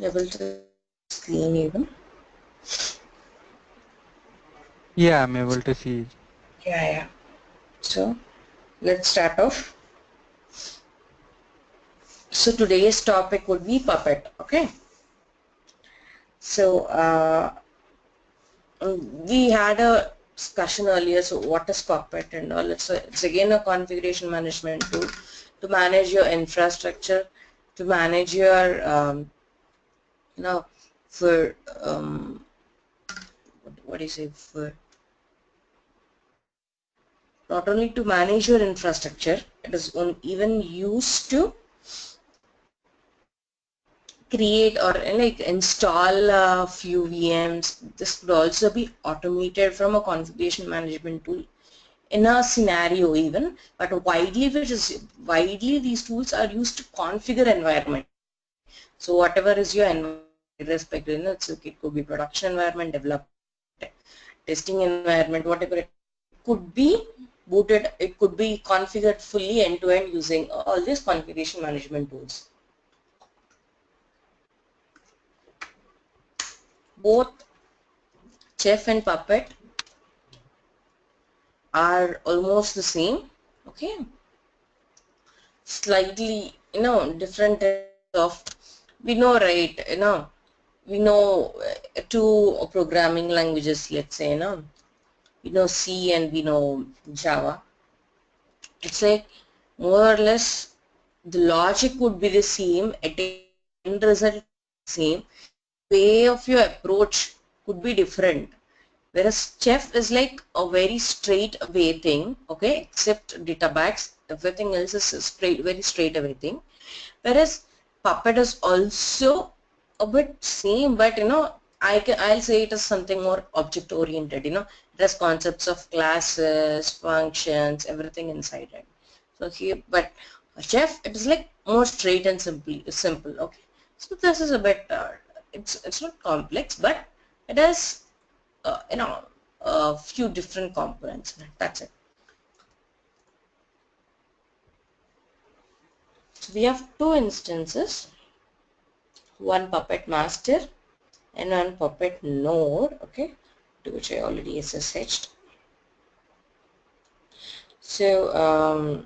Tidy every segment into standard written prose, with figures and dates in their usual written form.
able to screen even? Yeah, I'm able to see. Yeah. So let's start off. So today's topic would be Puppet. Okay. So we had a discussion earlier. So what is Puppet and all? It's again a configuration management tool to manage your infrastructure, to manage your you know for what do you say, for not only to manage your infrastructure, it is even used to create or like install a few VMs. This could also be automated from a configuration management tool in a scenario even, but widely these tools are used to configure environment. So whatever is your environment, irrespective, it could be production environment, development, testing environment, whatever it could be booted, it could be configured fully end to end using all these configuration management tools. Both Chef and Puppet are almost the same. Okay, slightly different of, we know, right, we know two programming languages, let's say, we know C and we know Java. It's like more or less the logic would be the same, at the end result same, way of your approach could be different. Whereas Chef is like a very straight away thing, okay, except database, everything else is straight, very straight away thing. Whereas Puppet is also a bit same, but I'll say it is something more object oriented. It has concepts of classes, functions, everything inside it. So here, but Chef, it is like more straight and simple. Okay, so this is a bit it's not complex, but it has a few different components. That's it. So we have two instances, one Puppet master and one Puppet node, okay, to which I already SSH'd. So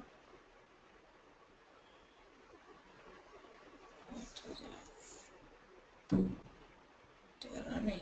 they're running.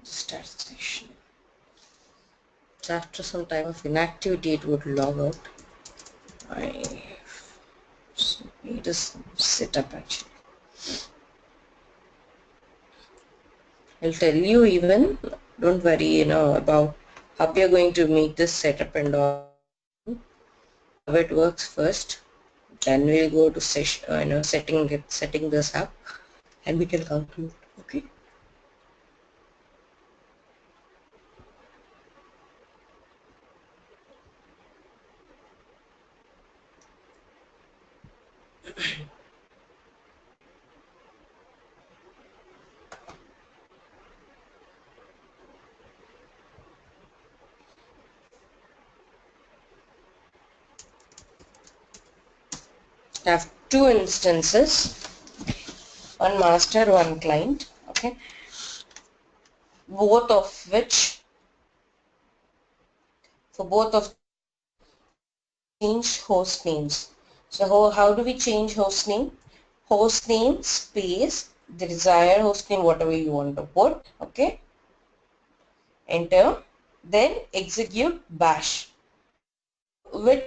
Start session. So after some time of inactivity, it would log out. I need a setup actually. I'll tell you even. Don't worry, about how we are going to make this setup and all. How it works first. Then we'll go to session, setting this up, and we can conclude. Okay. I have two instances, one master, one client. Okay, both of which, for both of change host names. So how do we change host name? Host name space the desired host name, whatever you want to put. Okay, enter, then execute bash with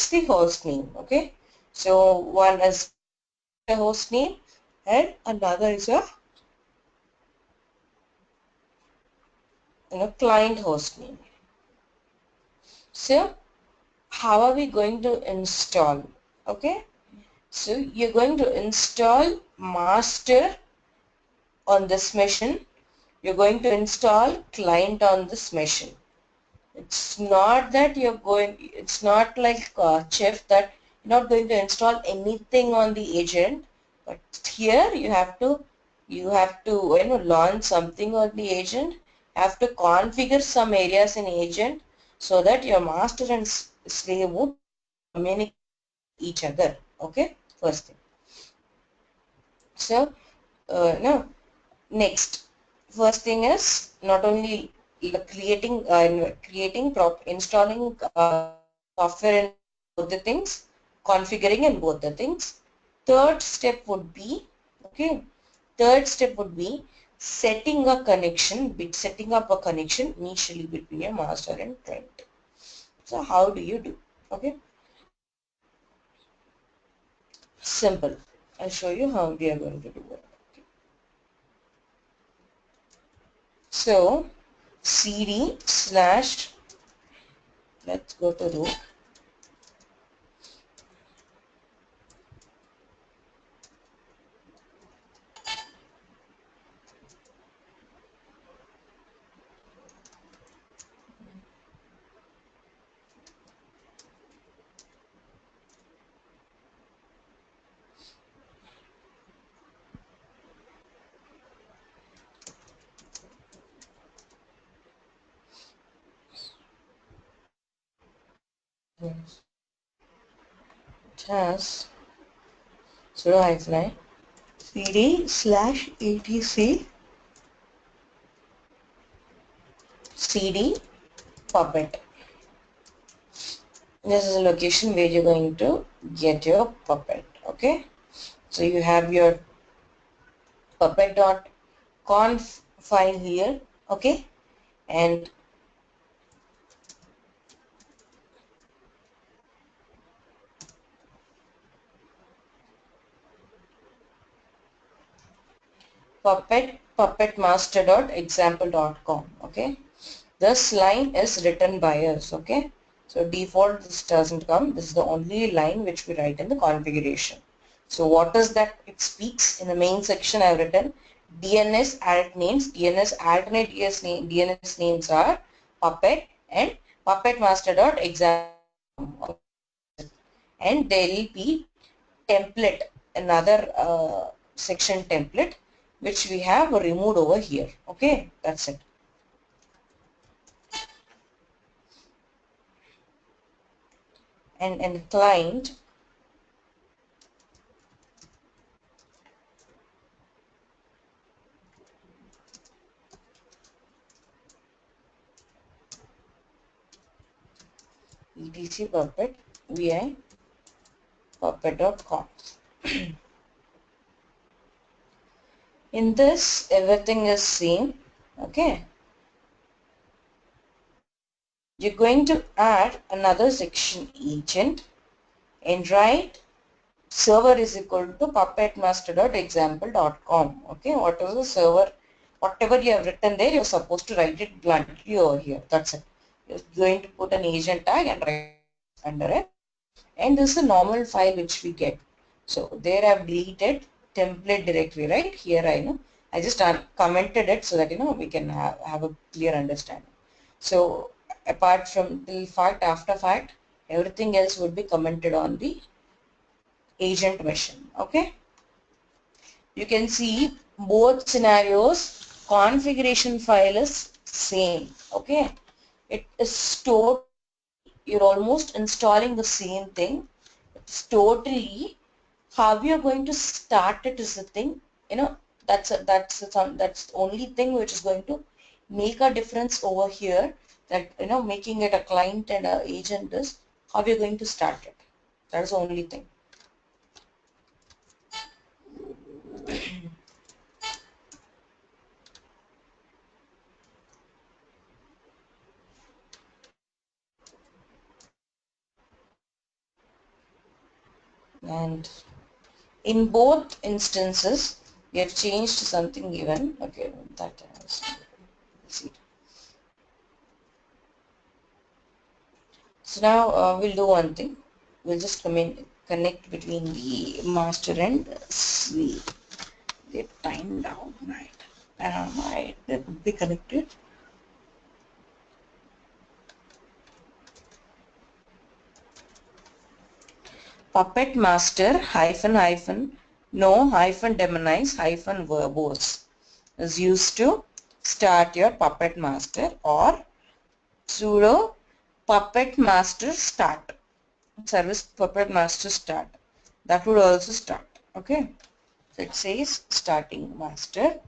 the host name. Okay, so one is a host name and another is a client host name. So how are we going to install? Okay, so you're going to install master on this machine. You're going to install client on this machine. It's not that it's not like Chef that you're not going to install anything on the agent, but here you have to launch something on the agent, have to configure some areas in agent so that your master and slave would communicate each other. Okay, first thing. So now next, first thing is not only installing software in both the things, configuring in both the things. Third step would be, okay, third step would be setting up a connection initially between your master and client. So how do you do? Okay, simple. I'll show you how we are going to do it. Okay. So cd slash, let's go to root. It has sudo hyphen cd slash etc cd puppet. This is a location where you're going to get your puppet. Okay, so you have your puppet.conf file here. Okay, and puppetmaster.example.com. Okay, this line is written by us. Okay, so default this doesn't come. This is the only line which we write in the configuration. So what is that it speaks? In the main section I have written DNS alt names. DNS alternate DNS names are puppet and puppetmaster.example, and there will be template, another section template which we have removed over here. Okay, that's it. And client, etc puppet vi puppet.com. In this everything is same. Okay, you're going to add another section agent and write server is equal to puppetmaster.example.com. Okay, what is the server? Whatever you have written there, you're supposed to write it bluntly over here. That's it. You're going to put an agent tag and write under it. And this is a normal file which we get. So there I've deleted template directory, right? Here I know. I just commented it so that we can have a clear understanding. So apart from till fact, after fact, everything else would be commented on the agent machine. Okay, you can see both scenarios configuration file is same. Okay, it is stored, you're almost installing the same thing. It's totally how you're going to start it is the thing. That's the only thing which is going to make a difference over here, that making it a client and a agent is how you're going to start it. That is the only thing. And in both instances we have changed something given. Okay, that is, So now we'll do one thing. We'll just connect between the master and the time down, right? Right, that would be connected. Puppet master hyphen hyphen no hyphen demonize hyphen verbose is used to start your puppet master, or sudo puppet master start, service puppet master start, that would also start. Okay, so it says starting master,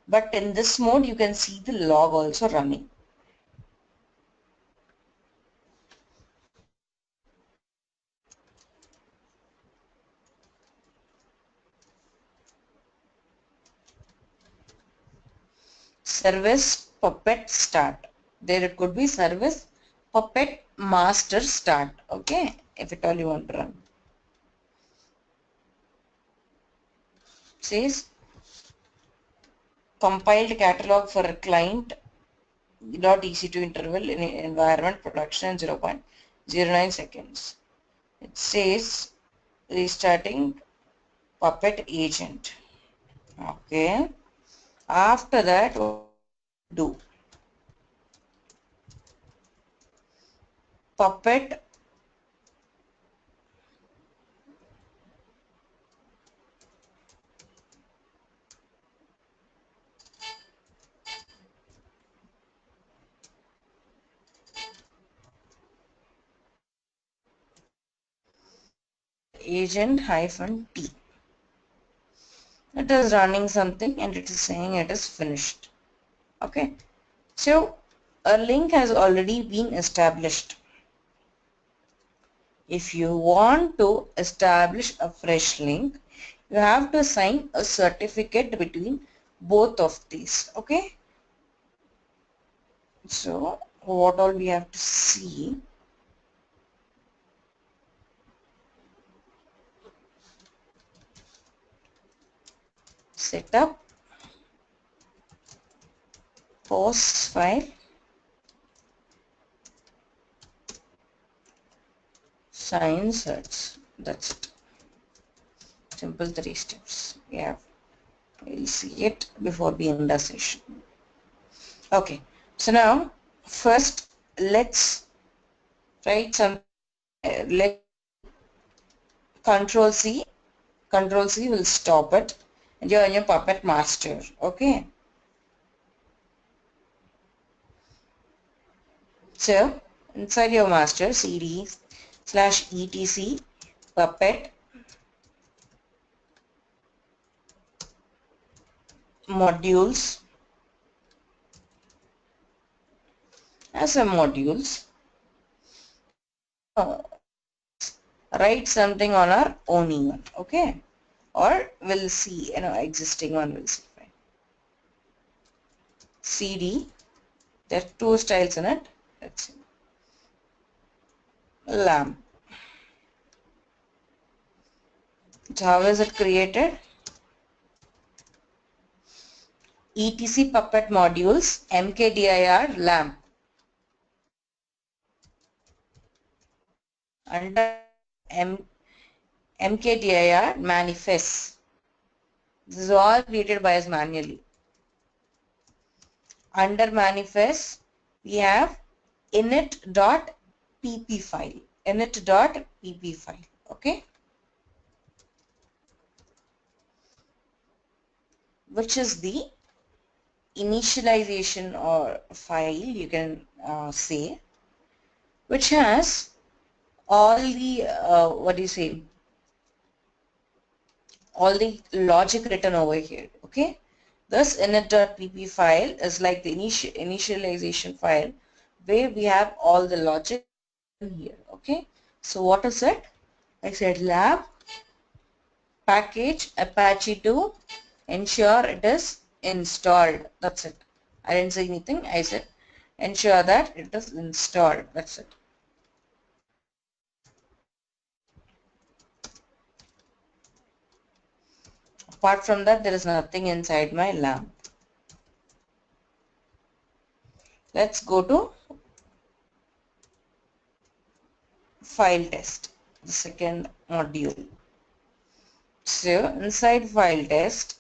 but in this mode you can see the log also running. Service puppet start, there it could be service puppet master start. Okay, if at all you want to run, says compiled catalog for a client .ec2 interval in environment production 0.09 seconds. It says restarting puppet agent. Okay, after that do puppet agent hyphen t. It is running something and it is saying it is finished. Okay, so a link has already been established. If you want to establish a fresh link, you have to assign a certificate between both of these. Okay, so what all we have to see, setup post file sign certs. That's it. Simple 3 steps. Yeah, we'll see it before we end the session. Okay, so now first let's write some. Let Control C. Control C will stop it, and you're in your puppet master. Okay. So inside your master cd / etc puppet modules as a modules, write something on our own even. Okay, or we'll see, existing one will see. Fine. CD, there are two styles in it. Let's see. Lamp. So how is it created? etc puppet modules mkdir lamp. Under mkdir manifest. This is all created by us manually. Under manifest, we have init.pp file. Init.pp file. Okay, which is the initialization or file, you can say, which has all the what do you say, all the logic written over here. Okay, this init.pp file is like the initialization file where we have all the logic here. Okay, so what is it? I said lab package apache to ensure it is installed. That's it. I didn't say anything. I said ensure that it is installed. That's it. Apart from that, there is nothing inside my lamp. Let's go to file test, the second module. So inside file test,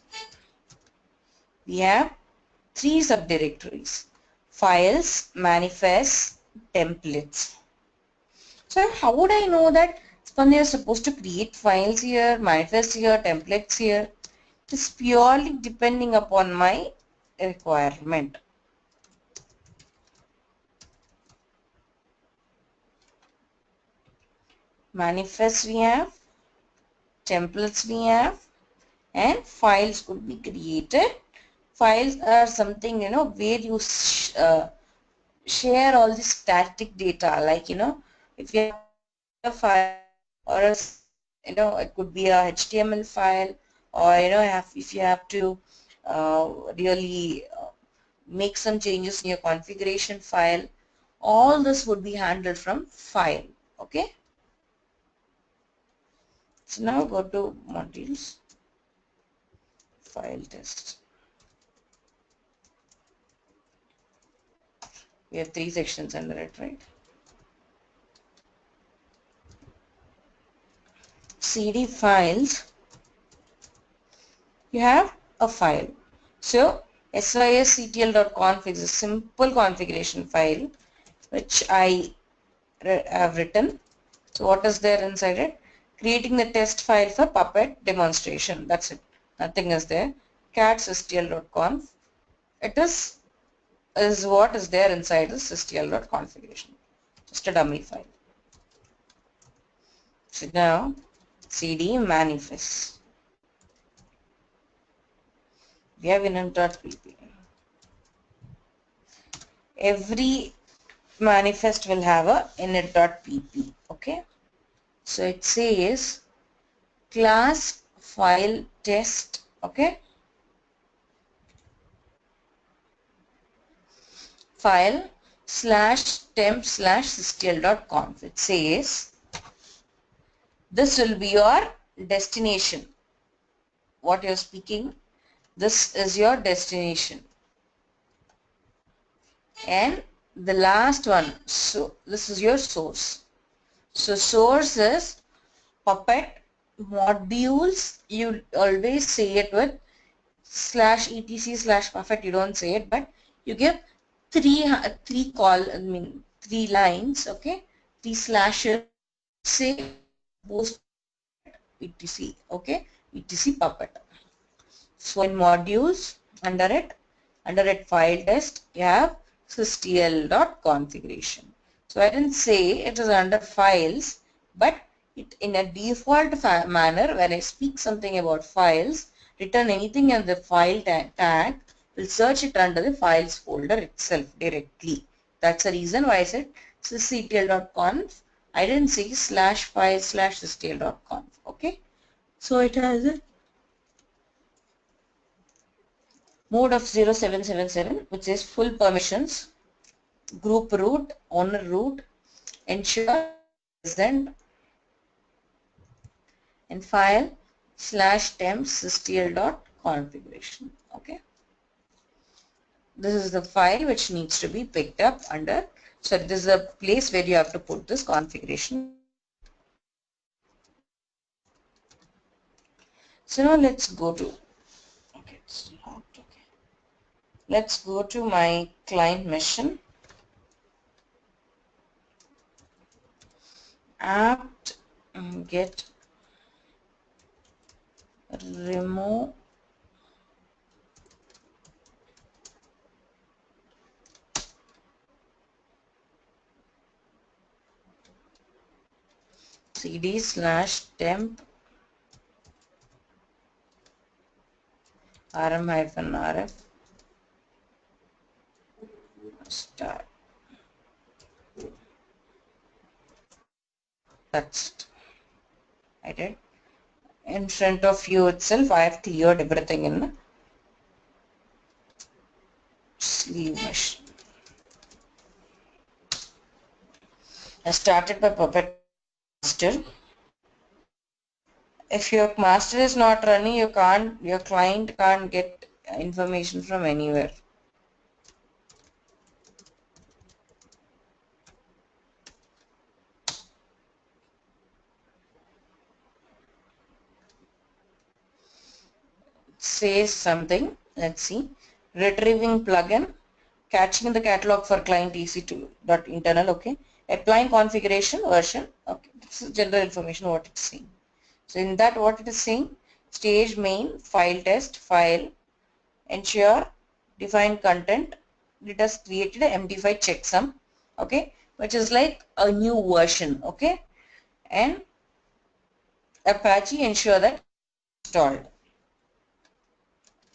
we have three subdirectories: files, manifests, templates. So how would I know that Spandya is supposed to create files here, manifests here, templates here? It is purely depending upon my requirement. Manifests we have, templates we have, and files could be created. Files are something, where you share all the static data, like, if you have a file or a, it could be a HTML file, or, if you have to really make some changes in your configuration file, all this would be handled from file. Okay. So now go to modules, file test. We have three sections under it, right? CD files, you have a file. So sysctl.conf is a simple configuration file which I have written. So what is there inside it? Creating the test file for Puppet demonstration. That's it. Nothing is there. cat sysctl.conf. It is what is there inside the sysctl.configuration. Just a dummy file. So now cd manifest. We have init.pp. Every manifest will have a init.pp. Okay. So it says class file test. Okay. File /temp/sysctl.conf. It says this will be your destination. What you're speaking, this is your destination. And the last one, so this is your source. So source is Puppet modules. You always say it with /etc/Puppet. You don't say it, but you give three lines. Okay, three slashes. Say post etc. Okay, etc Puppet. So in modules, under it file test, you have sysctl.configuration. So I didn't say it is under files, but it in a default manner, when I speak something about files, return anything in the file tag will search it under the files folder itself directly. That's the reason why I said sysctl.conf. I didn't say /file/sysctl.conf. Okay. So it has a mode of 0777, which is full permissions, group root, owner root, ensure present, and file /temp sysctl.configuration. Okay. This is the file which needs to be picked up under. So this is a place where you have to put this configuration. So now let's go to, okay, it's not okay. Let's go to my client mission. Apt get remove cd/temp rm-rf start. That's it. I did. In front of you itself, I have cleared everything in sleeve machine. I started by Puppet master. If your master is not running, your client can't get information from anywhere. says something. Let's see. Retrieving plugin, catching the catalog for client ec2.internal. Okay. Applying configuration version. Okay. This is general information what it's saying. So in that what it is saying, stage main file test file ensure define content. It has created a MD5 checksum, okay, which is like a new version, okay, and Apache ensure that installed.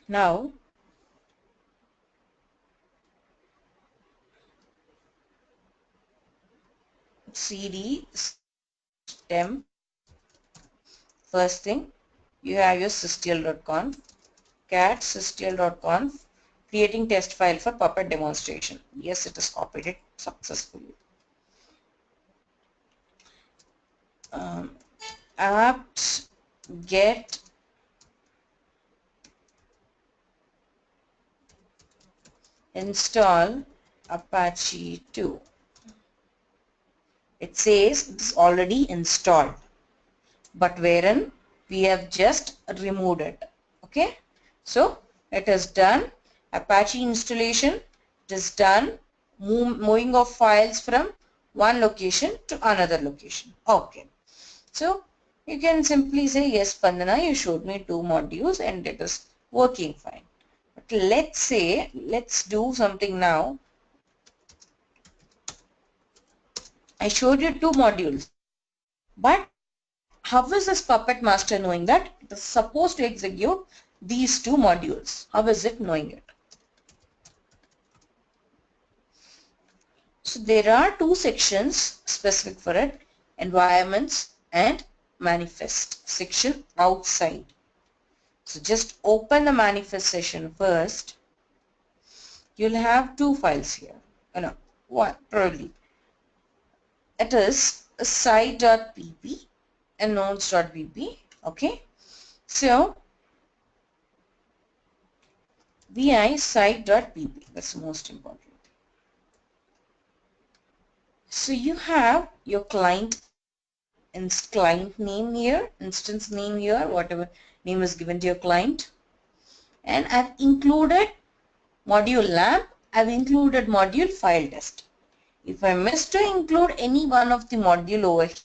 Now cd temp, first thing you have your sysdl.conf, cat sysdl.conf, creating test file for Puppet demonstration. Yes, it is copied it successfully. Apt get install Apache 2. It says it's already installed, but wherein we have just removed it. Okay, so it is done. Apache installation, it is done. Moving of files from one location to another location. Okay, so you can simply say, yes Pandana, you showed me 2 modules and it is working fine. But let's say, let's do something now. I showed you 2 modules, but how is this Puppet master knowing that it is supposed to execute these 2 modules? How is it knowing it? So there are 2 sections specific for it, environments and manifest section outside. So just open the manifest session first. You'll have 2 files here. No, one probably. It is site.pp and nodes.pp. Okay. So vi site.pp, that's most important. So you have your client and client name here, instance name here, whatever name is given to your client, and I've included module lab, I've included module file test. If I miss to include any one of the module over here,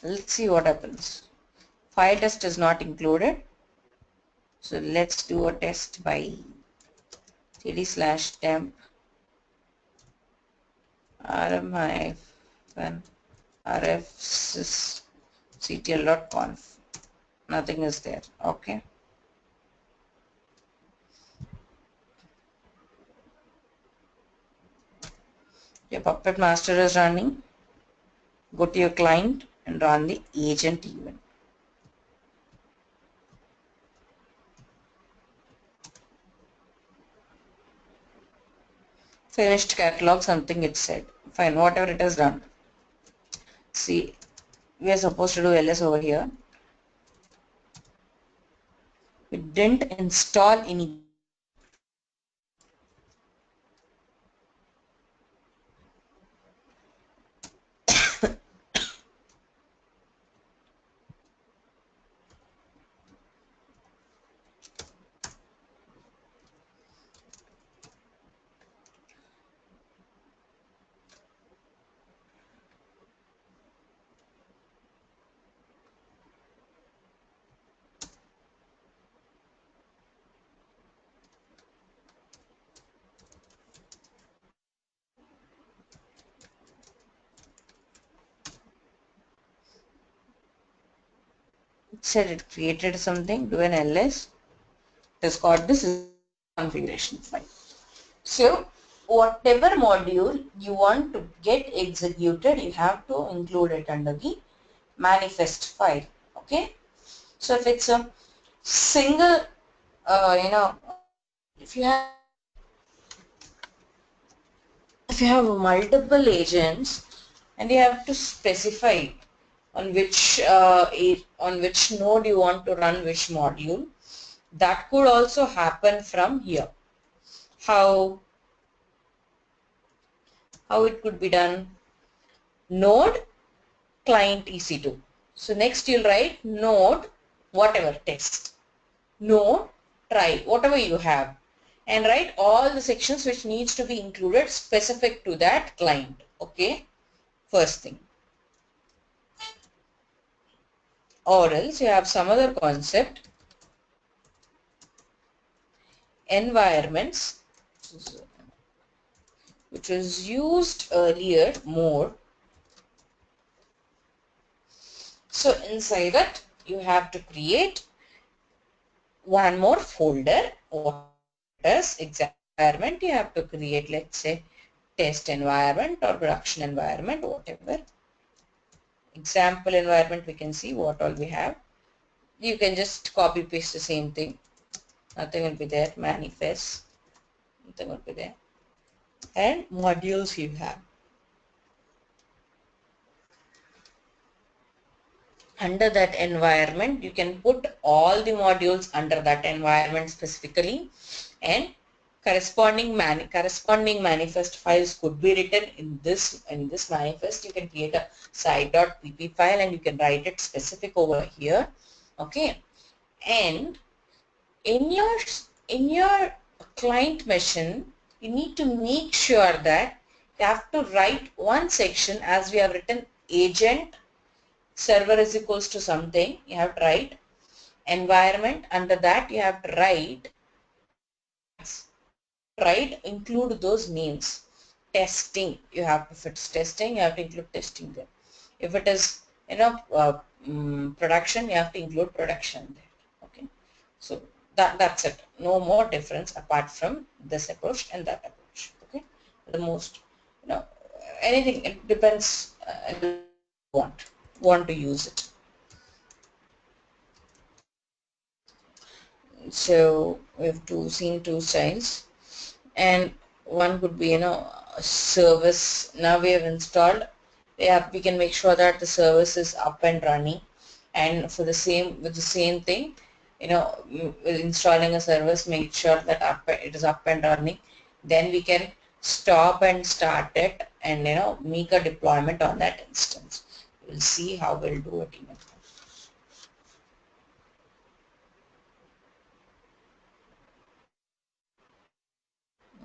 let's see what happens. File test is not included. So let's do a test by cd/temp rm-rfsysctl.conf. Nothing is there. Okay. Your Puppet master is running. Go to your client and run the agent event. Finished catalog, something it said. Fine, whatever it has done. See, we are supposed to do ls over here. We didn't install any. It said it created something, do an ls. It has got this configuration file. So whatever module you want to get executed, you have to include it under the manifest file. Okay. So if it's a single, if you have multiple agents and you have to specify on which node you want to run which module, that could also happen from here. How it could be done? node client EC2. So next you'll write node whatever test, node try, whatever you have, and write all the sections which needs to be included specific to that client. Okay, first thing. Or else you have some other concept, environments, which was used earlier more. So inside that you have to create one more folder. What is exam environment? You have to create, let's say, test environment or production environment, whatever. Example environment, we can see what all we have. You can just copy paste the same thing. Nothing will be there. Manifest, nothing will be there. And modules you have. Under that environment, you can put all the modules under that environment specifically, and corresponding manifest files could be written in this manifest. You can create a site.pp file and you can write it specific over here. Okay, and in your client machine, you need to make sure that you have to write one section as we have written agent server is equals to something. You have to write environment. Under that you have to write tags. Include those names. Testing, you have, if it's testing, you have to include testing there. If it is production, you have to include production there. Okay, so that's it. No more difference apart from this approach and that approach. Okay, the most, anything, it depends want to use it. So we have seen two styles, and one could be a service. Now we have installed, we can make sure that the service is up and running, and for the same, with the same thing, with installing a service, make sure that it is up and running. Then we can stop and start it and make a deployment on that instance. We'll see how we'll do it even.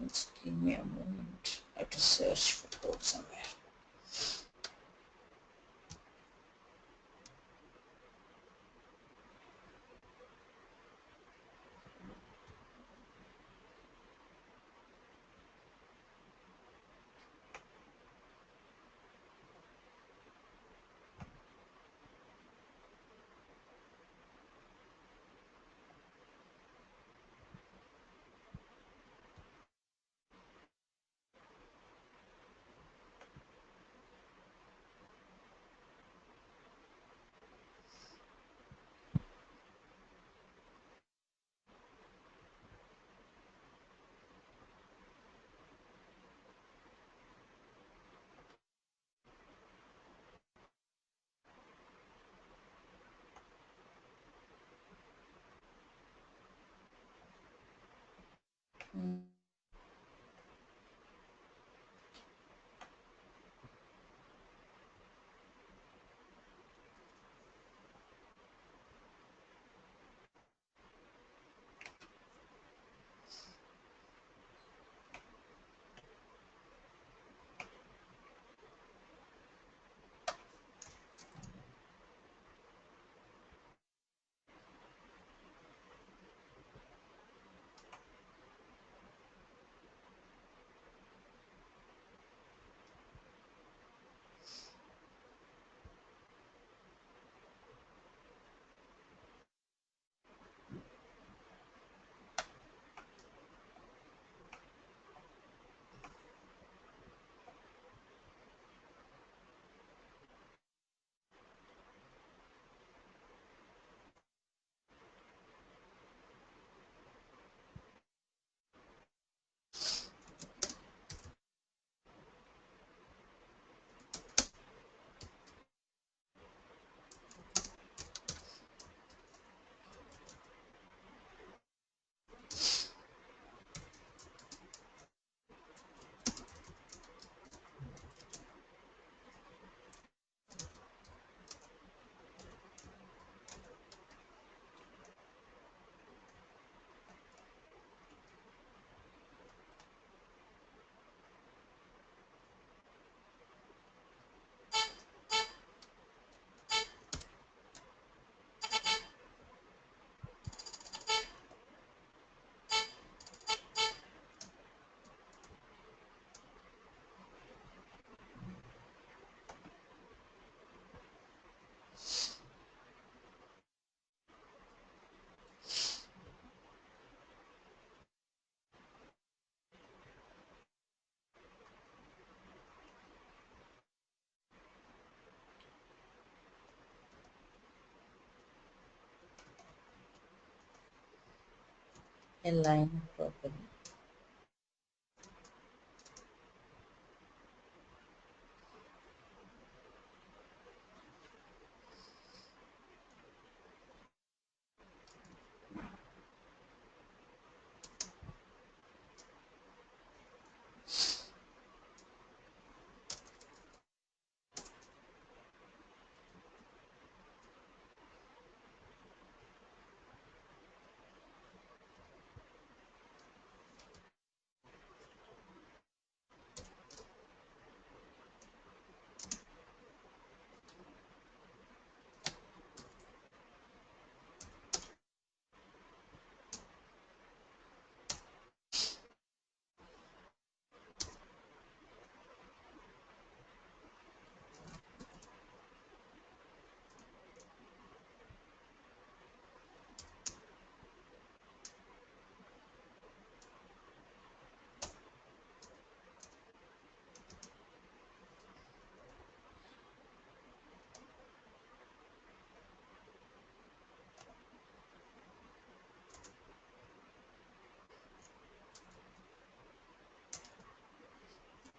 Just give me a moment. I have to search for code somewhere. align properly.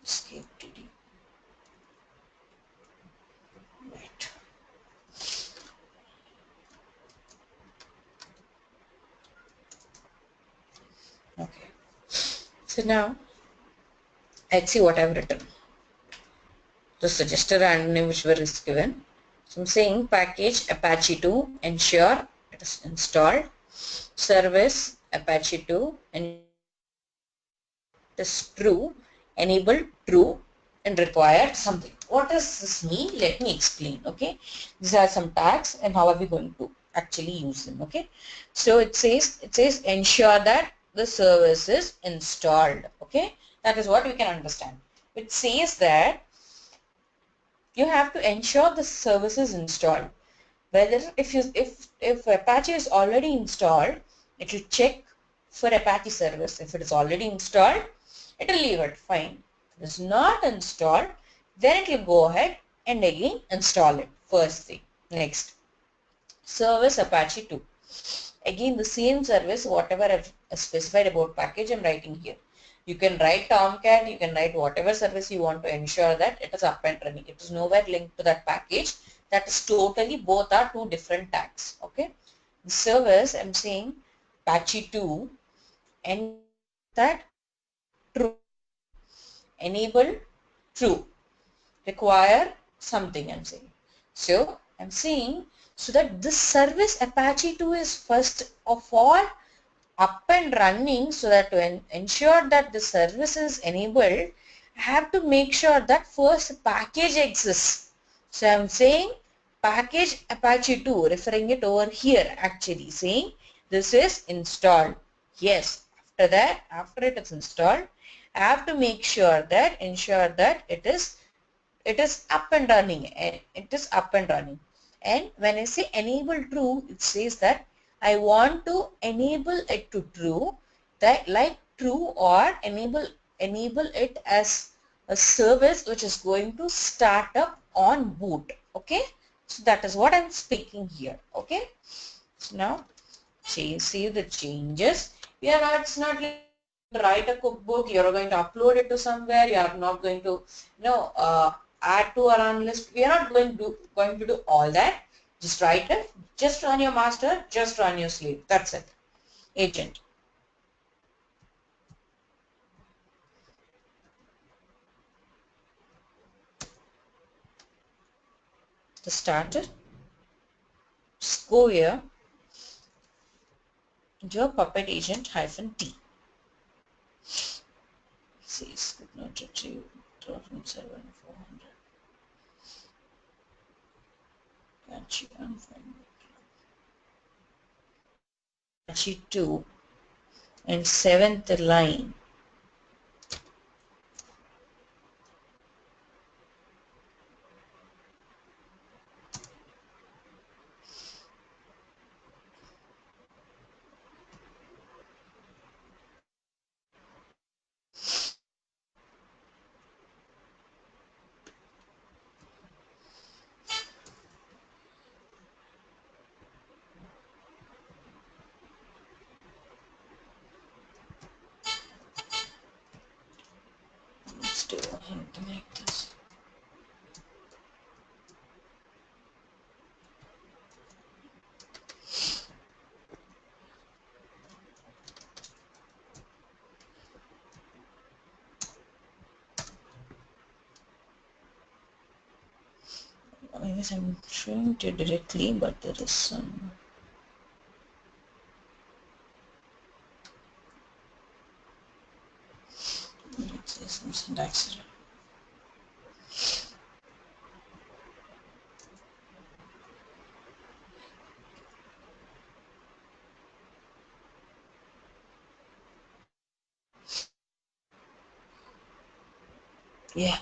Escape TD. Right. Okay. So now let's see what I've written. The suggested random name whichever is given. So I'm saying package Apache 2 ensure it is installed. Service Apache 2 and it is true, enable true and required something. What does this mean? Let me explain. Okay, these are some tags and how are we going to actually use them. Okay, so it says ensure that the service is installed. Okay, that is what we can understand. It says that you have to ensure the service is installed. Whether if Apache is already installed, it will check for Apache service. If it is already installed, it will leave it fine. If it is not installed, then it will go ahead and again install it. First thing. Next, service Apache 2. Again, the same service, whatever I've specified about package, I'm writing here. You can write Tomcat, you can write whatever service you want to ensure that it is up and running. It is nowhere linked to that package. That is totally, both are two different tags. Okay. The service, I'm saying Apache 2 and that true. Enable true. Require something, I'm saying. So I'm saying so that this service Apache 2 is first of all up and running, so that to ensure that the service is enabled, I have to make sure that first package exists. So I'm saying package Apache 2, referring it over here, actually saying this is installed. Yes, after that, after it is installed, I have to make sure that, ensure that it is up and running, and it is up and running. And when I say enable true, it says that I want to enable it to true, that like true, or enable it as a service which is going to start up on boot. Okay, so that is what I'm speaking here. Okay, so now save the changes. We are not, it's not like write a cookbook, you're going to upload it to somewhere, you are not going to, add to a run list. We are not going to do all that. Just write it, just run your master, just run your slave. That's it. Agent. To start it, just go here into your puppet agent -t. Says could not retrieve from 7400. Can't you unfind it? 2 and 7th line. do something like this. I guess I'm showing it directly, but there is some. Let's say some syntax. Yeah.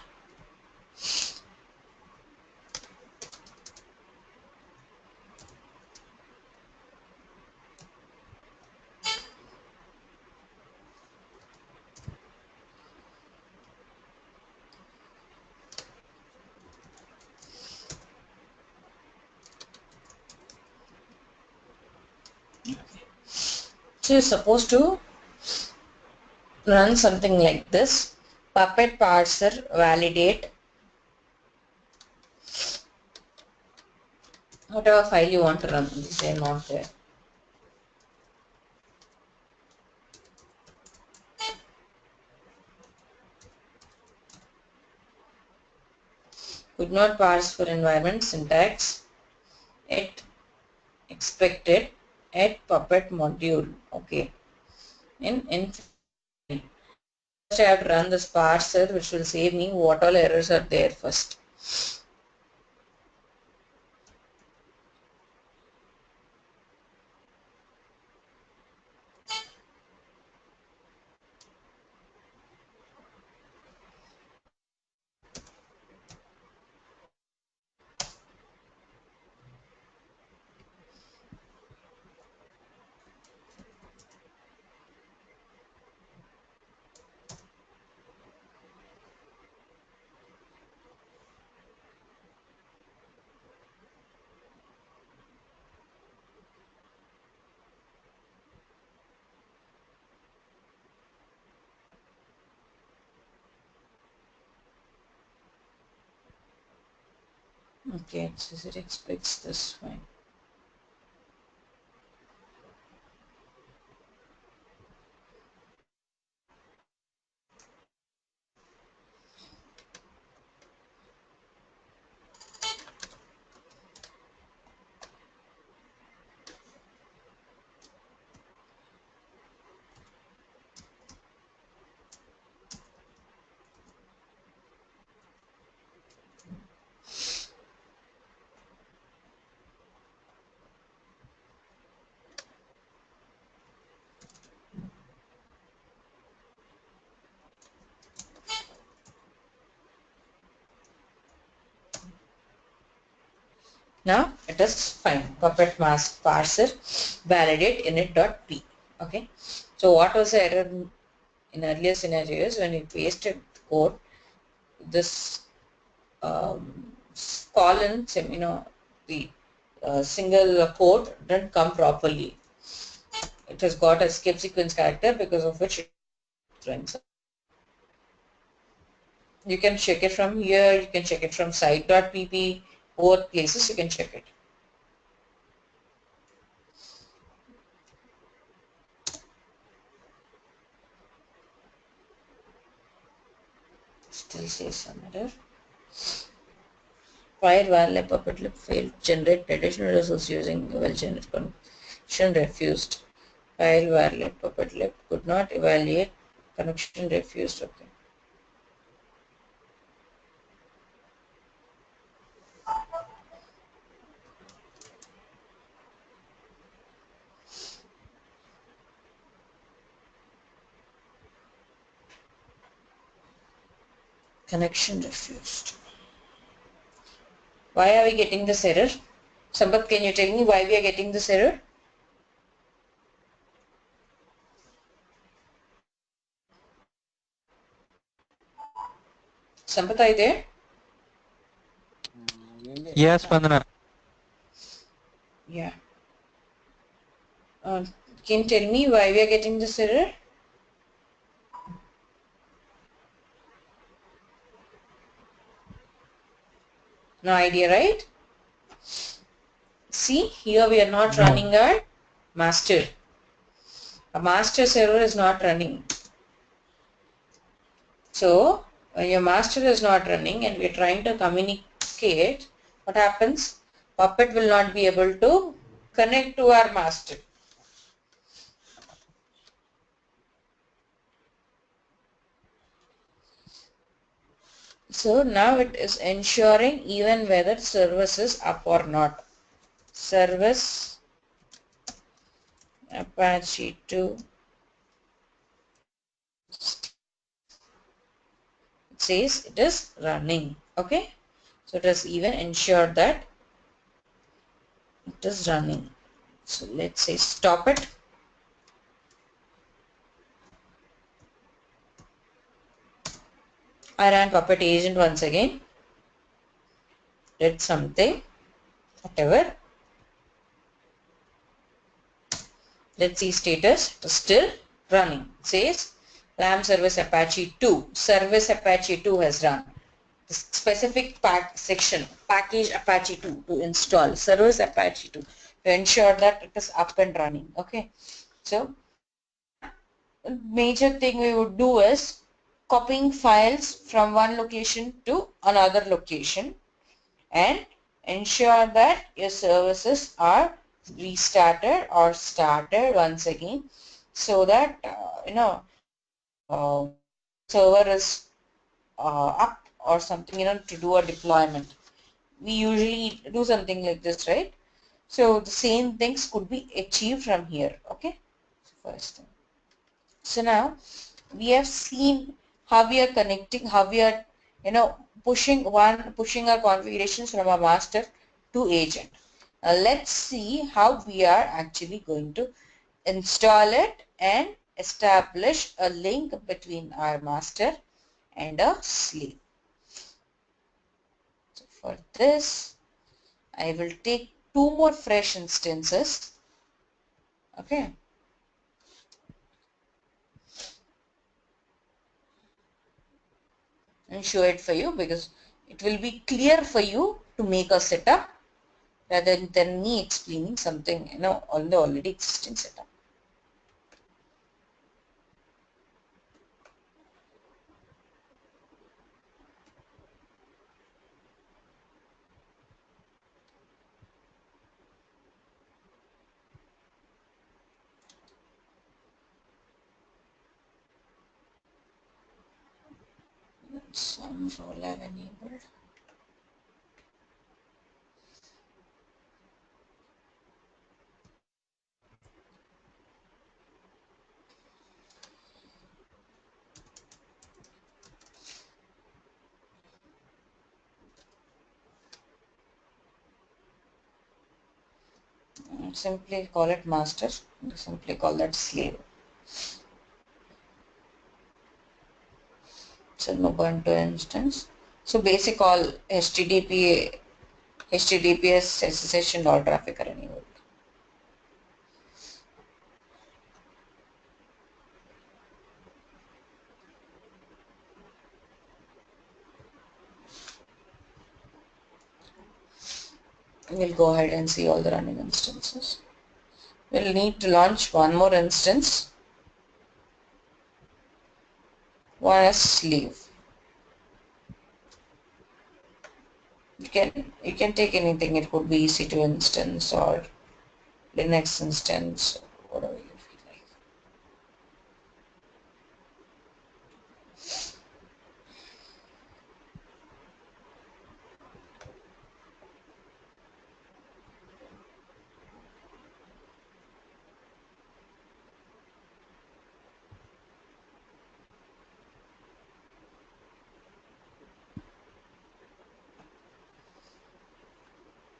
Okay. So you're supposed to run something like this. Puppet parser validate whatever file you want to run. These are not there. Could not parse for environment syntax. It expected at puppet module. Okay. In first I have to run this parser, which will save me what all errors are there first. Okay, it says it expects this fine. Now it is fine. Puppet mask parser validate init.p. Okay. So what was the error in earlier scenarios when we pasted code? This colon, the single quote didn't come properly. It has got a skip sequence character because of which it runs. You can check it from here. You can check it from site.pp. Both places you can check it. Still says some error. Prior while puppet lib failed generate additional resource using well generated connection refused. While while puppet lib could not evaluate connection refused. Okay. Connection refused. Why are we getting this error? Sampath, can you tell me why we are getting this error? Sampath, are you there? Yes, Vandana. Yeah. Can you tell me why we are getting this error? No idea, right? See, here we are not No. running our master. A master server is not running. So when your master is not running and we are trying to communicate, what happens? Puppet will not be able to connect to our master. So now it is ensuring even whether service is up or not. Service Apache 2 it says it is running. Okay, so it has even ensured that it is running. So let's say stop it. I ran Puppet agent once again, did something, whatever. Let's see status, it is still running. It says RAM service Apache 2. Service Apache 2 has run. The specific section, package Apache 2 to install service Apache 2 to ensure that it is up and running. Okay. So major thing we would do is copying files from one location to another location and ensure that your services are restarted or started once again so that uh, server is up or something, to do a deployment. We usually do something like this, right? So the same things could be achieved from here. Okay, so first thing. So now we have seen how we are connecting, how we are pushing our configurations from a master to agent. Now let's see how we are actually going to install it and establish a link between our master and a slave. So for this I will take two more fresh instances. Okay, and show it for you because it will be clear for you to make a setup rather than me explaining something on the already existing setup. Some role I've enabled. Simply call it master, simply call that slave. So no Ubuntu instance. So basic all HTTPS SSH and all traffic are enabled. We'll go ahead and see all the running instances. We'll need to launch one more instance. One is slave. You can take anything. It could be EC2 instance or Linux instance, whatever you feel like.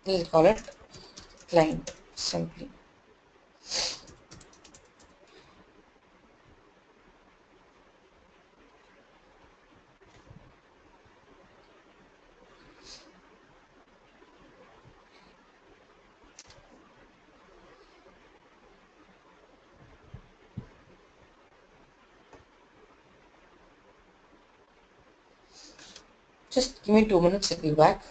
We'll call it client simply. Just give me 2 minutes, I'll be back.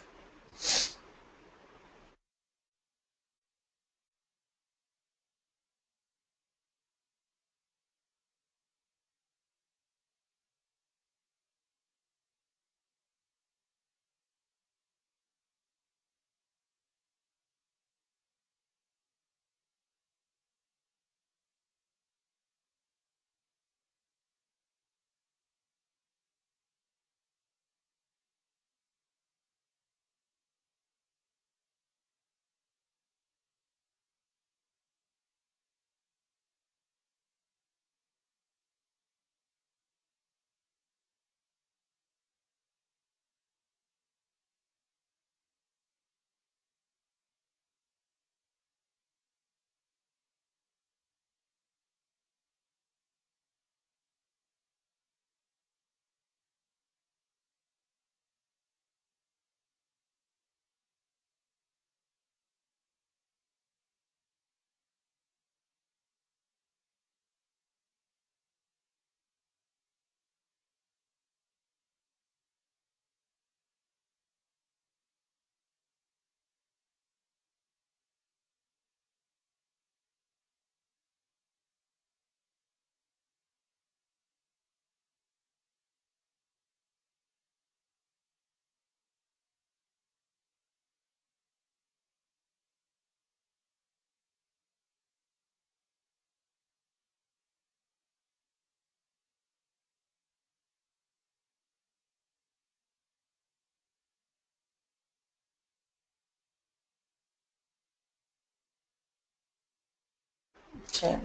So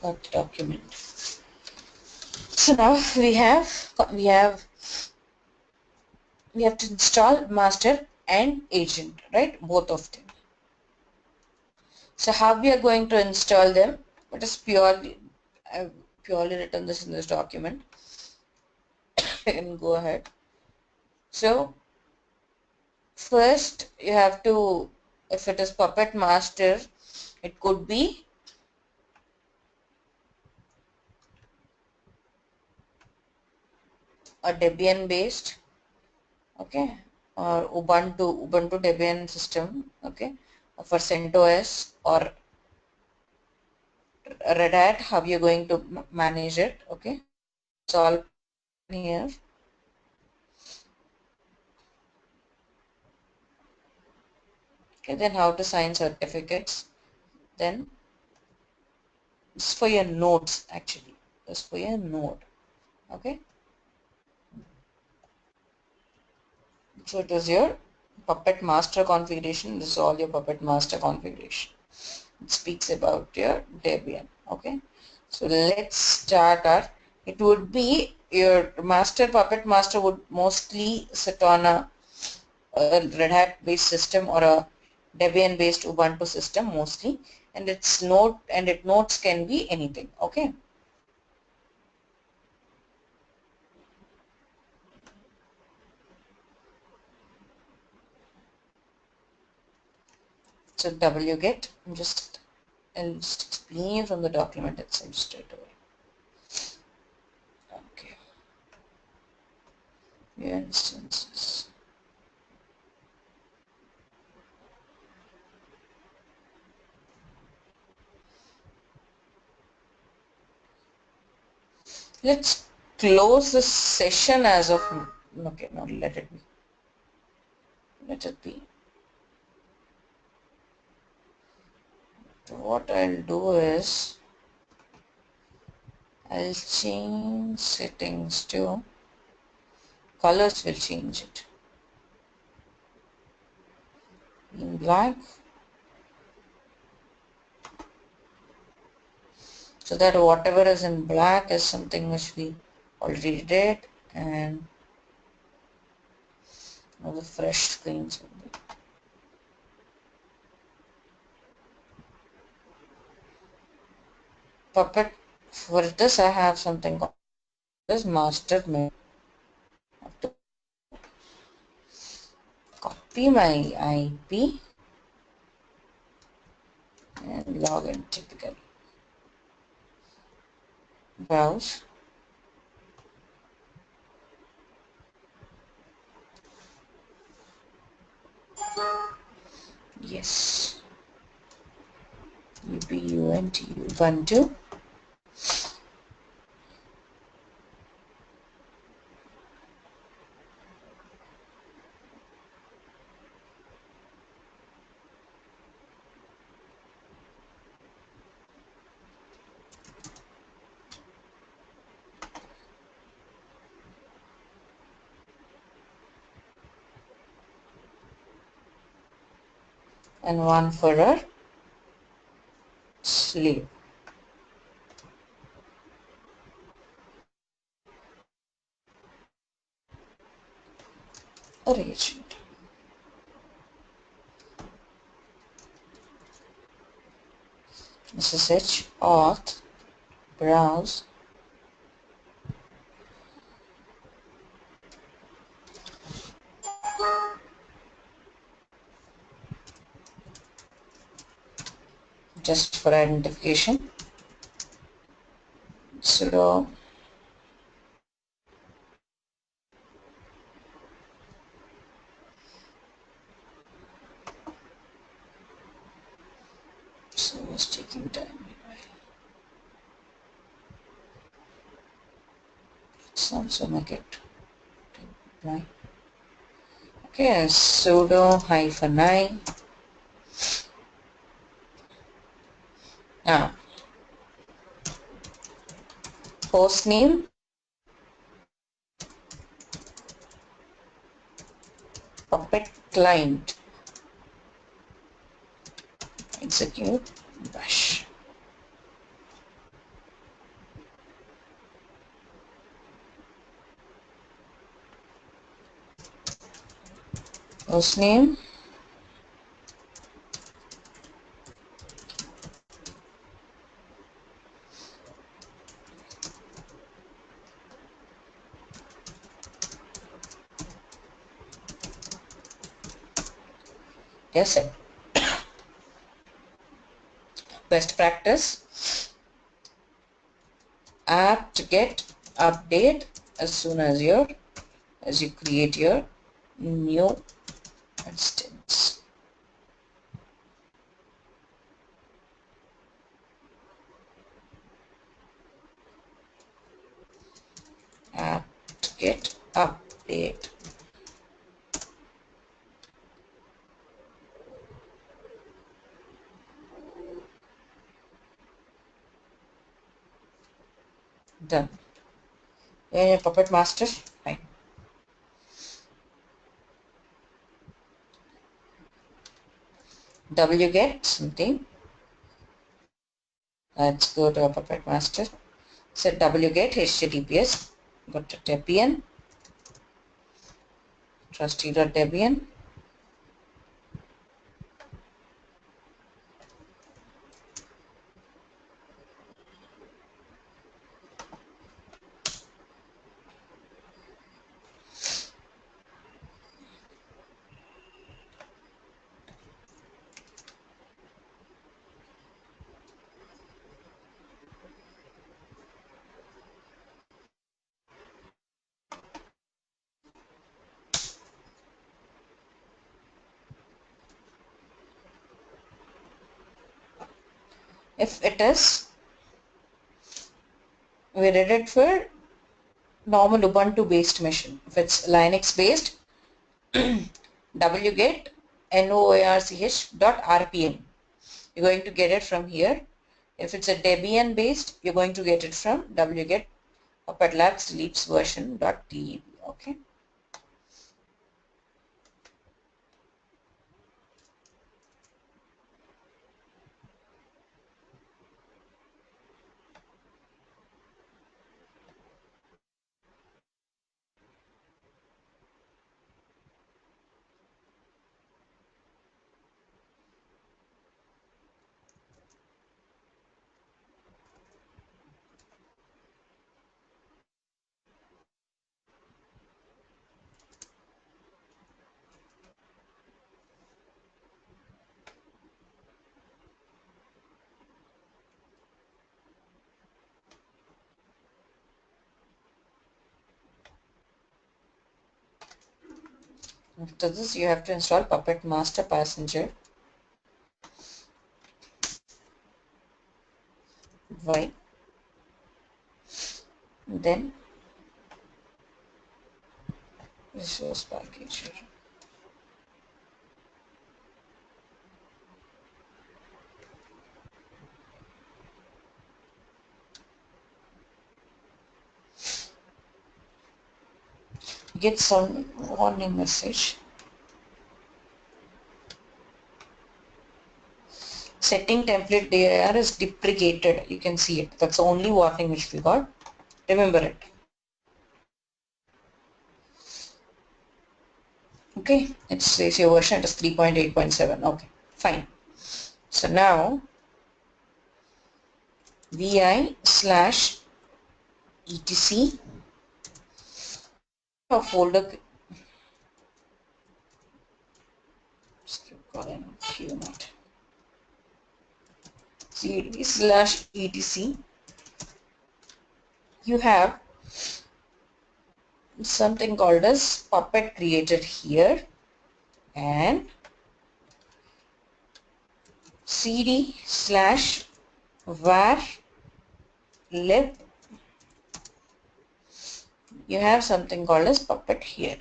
got the document. So now we have to install master and agent, right? Both of them. So how we are going to install them? It is purely I've purely written this in this document. You can go ahead. So first you have to, if it is Puppet Master, it could be a Debian based, okay, or Ubuntu Debian system, okay, for CentOS or Red Hat, how you're going to manage it, okay. It's all here. Okay, then how to sign certificates. Then it's for your nodes actually. It's for your node, okay. So it is your Puppet Master configuration. This is all your Puppet Master configuration. It speaks about your Debian, okay. So let's start our, it would be your Puppet Master would mostly sit on a Red Hat based system or a Debian based Ubuntu system mostly, and its nodes can be anything, okay. So wget, I'll just explain from the document itself straight away. Okay, your instances. Let's close this session as of, okay, no, let it be. Let it be. So what I'll do is, I'll change settings to, colors will change it. In black. So that whatever is in black is something which we already did, and now the fresh screens will be. Puppet, for this I have something called this master menu. I have to copy my IP and log in typically. Browse. Yes. Ubuntu. And one for our slave. Or agent. SSH auth browse just for identification. Sudo so it's taking time. Let's also make it right. Okay, sudo -i. Now host name Puppet client execute bash. host name, yes sir. Best practice, apt get update as soon as you create your new instance. Apt get update. Done. Puppet master, fine. Wget something. Let's go to a Puppet master. Set wget https. Go to Debian. Trusty.debian. If it is, we did it for normal Ubuntu based machine. If it's Linux based, wget noorch.rpm. You're going to get it from here. If it's a Debian based, you're going to get it from wget Puppet Labs deletes version.deb. Okay. After this, you have to install Puppet Master Passenger. Why? Then resource package. Get some warning message. Setting template dir is deprecated. You can see it. That's the only warning which we got. Remember it. Okay, it says your version is 3.8.7. Okay, fine. So now vi/etc a folder. Qmat cd/etc. You have something called as Puppet created here, and cd/var lib. You have something called as Puppet here.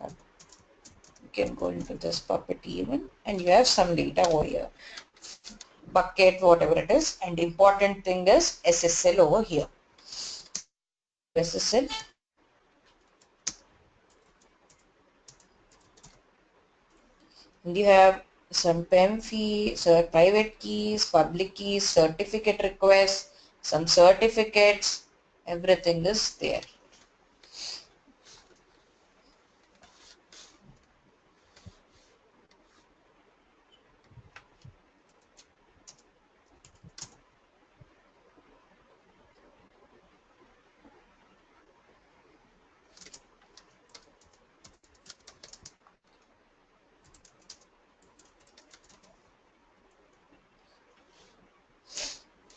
You can go into this Puppet even, and you have some data over here, bucket, whatever it is, and the important thing is SSL over here. SSL. And you have some PEM fee, so private keys, public keys, certificate requests, some certificates, everything is there.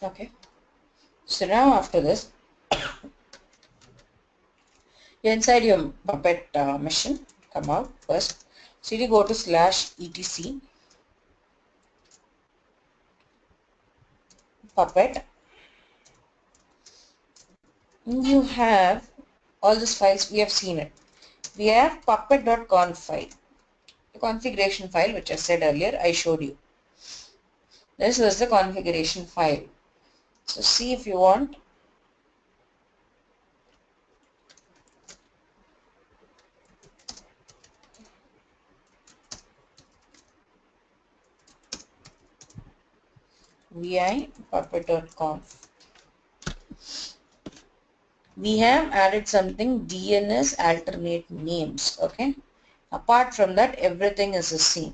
Okay. So now after this, you're inside your Puppet machine. Come out first. So you go to /etc Puppet. You have all these files. We have seen it. We have puppet.conf file, the configuration file which I said earlier. I showed you. This was the configuration file. So see if you want. Vi puppet.conf. We have added something DNS alternate names. Okay. Apart from that, everything is the same.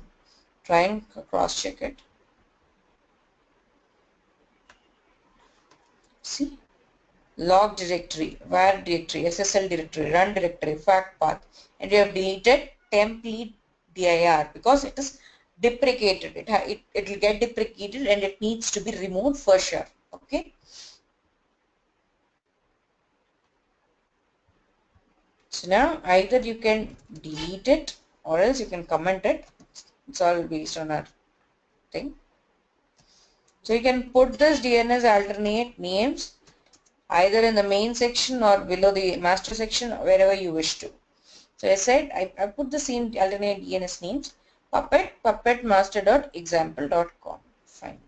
Try and cross check it. See, log directory, var directory, SSL directory, run directory, fact path, and we have deleted template dir because it is deprecated. It will get deprecated and it needs to be removed for sure. Okay. So now either you can delete it or else you can comment it. It's all based on our thing. So you can put this DNS alternate names either in the main section or below the master section, wherever you wish to. So I said I put the same alternate DNS names, puppet master.example.com. Fine.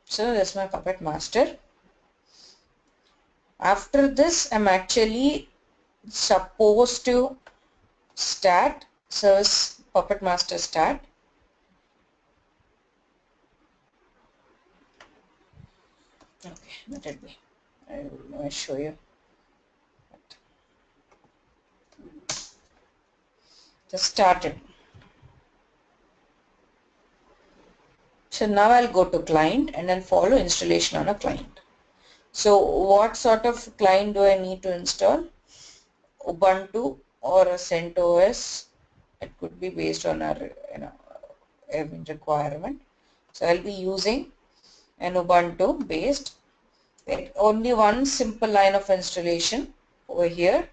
So that's my puppet master. After this, I'm actually supposed to start service puppet master start. Okay, let it be. I'll show you. Just started. So now I'll go to client and then follow installation on a client. So what sort of client do I need to install? Ubuntu or a CentOS. It could be based on our requirement. So I'll be using an Ubuntu based. Only one simple line of installation over here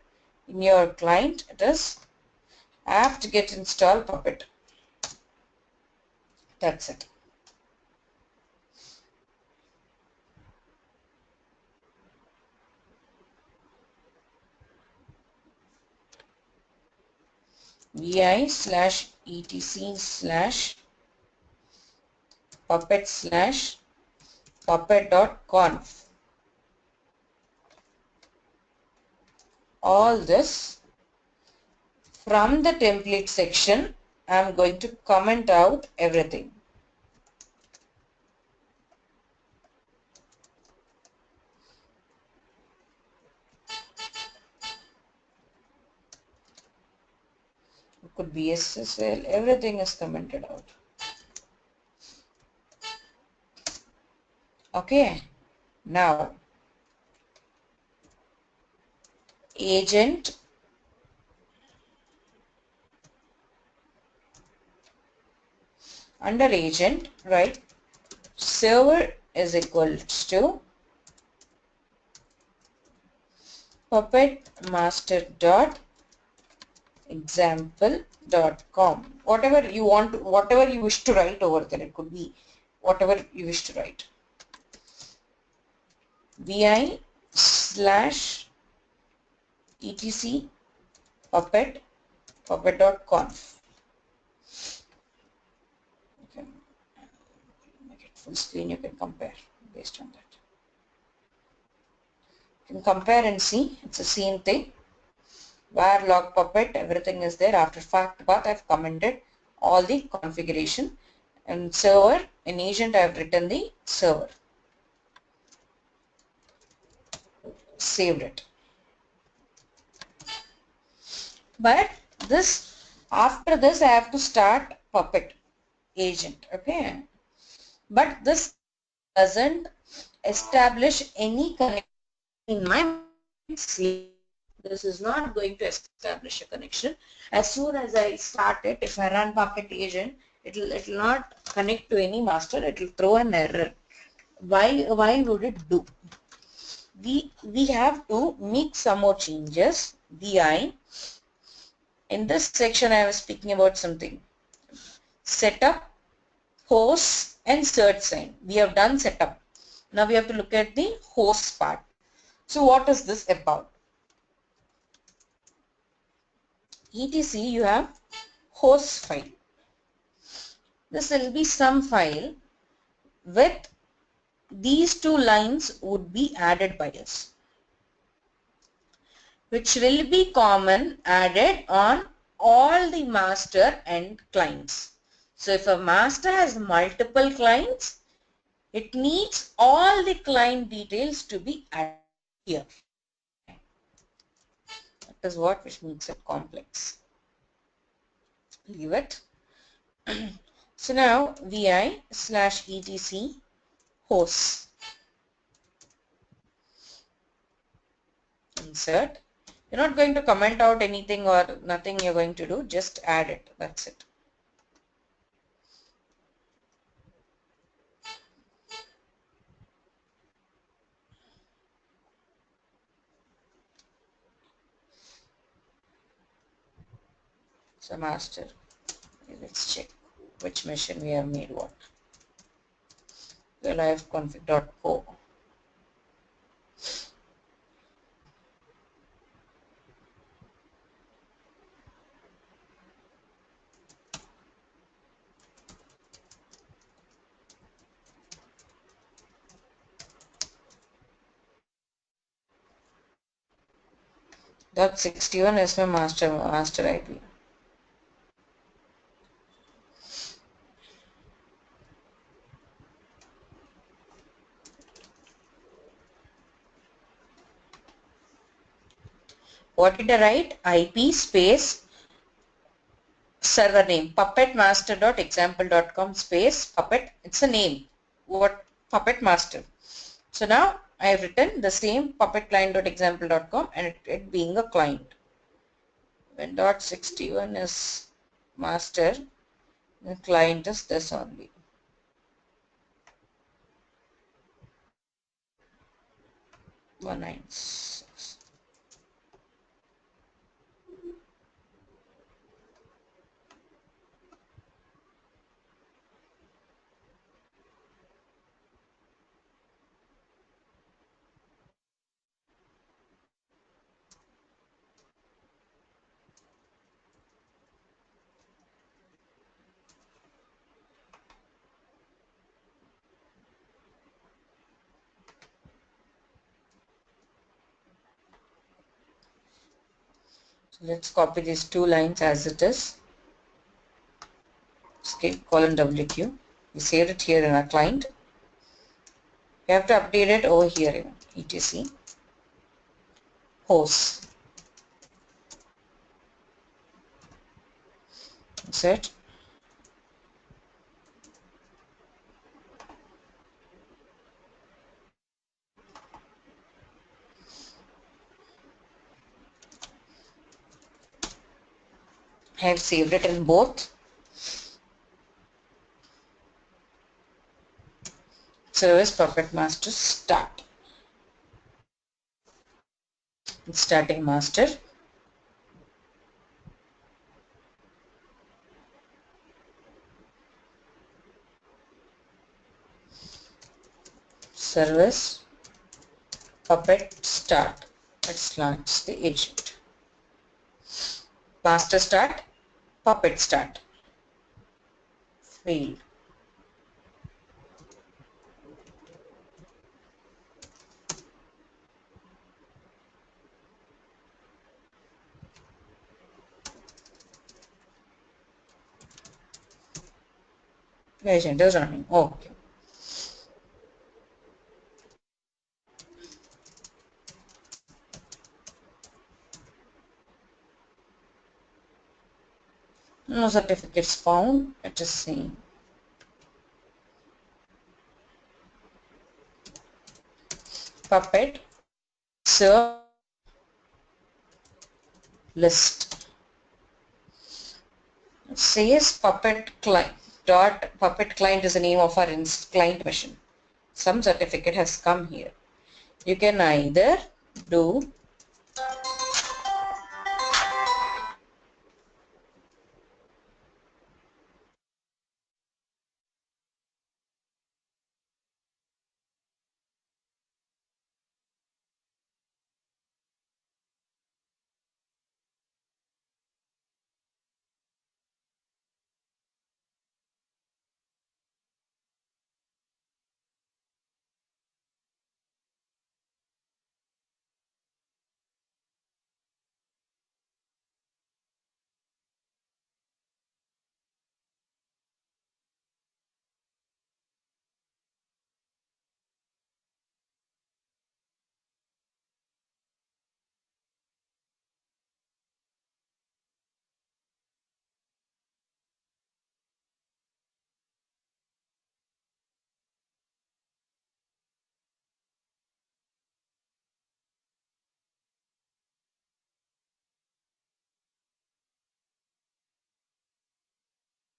in your client. It is apt get install Puppet. That's it. vi/etc/puppet/puppet.conf. All this from the template section. I'm going to comment out everything. It could be SSL, everything is commented out. Okay, now agent under agent, right? Server is equals to puppet master dot example.com. Whatever you want, whatever you wish to write over there, it could be whatever you wish to write. vi/etc puppet.conf. You can make it full screen, you can compare based on that. You can compare and see, it's the same thing. Var log puppet, everything is there. After fact path, I've commented all the configuration. and server, in agent I have written the server. Saved it. But this, after this I have to start Puppet agent, okay? But this doesn't establish any connection in my slave. This is not going to establish a connection. As soon as I start it, if I run Puppet agent, it'll not connect to any master. It'll throw an error. Why would it do? We have to make some more changes. Vi, in this section I was speaking about something. Setup, host and search sign. We have done setup. Now we have to look at the host part. So what is this about? etc, you have host file. This will be some file with these two lines would be added by us, which will be common added on all the master and clients. So if a master has multiple clients, it needs all the client details to be added here. That is what which makes it complex. Leave it. So now vi/etc hosts. Insert. You're not going to comment out anything or nothing you're going to do. Just add it. That's it. So master. Let's check which machine we have made what. Lifeconfig.co. .61 is my master IP. What did I write? IP space server name puppetmaster.example.com space puppet. It's a name. What? Puppet master. So now I have written the same puppetclient.example.com and it being a client. When .61 is master, the client is this only. One nine six. So let's copy these two lines as it is. Escape colon WQ. We saved it here in our client. You have to update it over here, etc. Host. That's it. I have saved it in both. Service Puppet Master start. It's starting master. Service Puppet start. Let's launch the agent. Master start, Puppet start. Failed. agent is running. Okay. No certificates found. It is saying Puppet search list. It says Puppet client dot Puppet client is the name of our client machine. Some certificate has come here. You can either do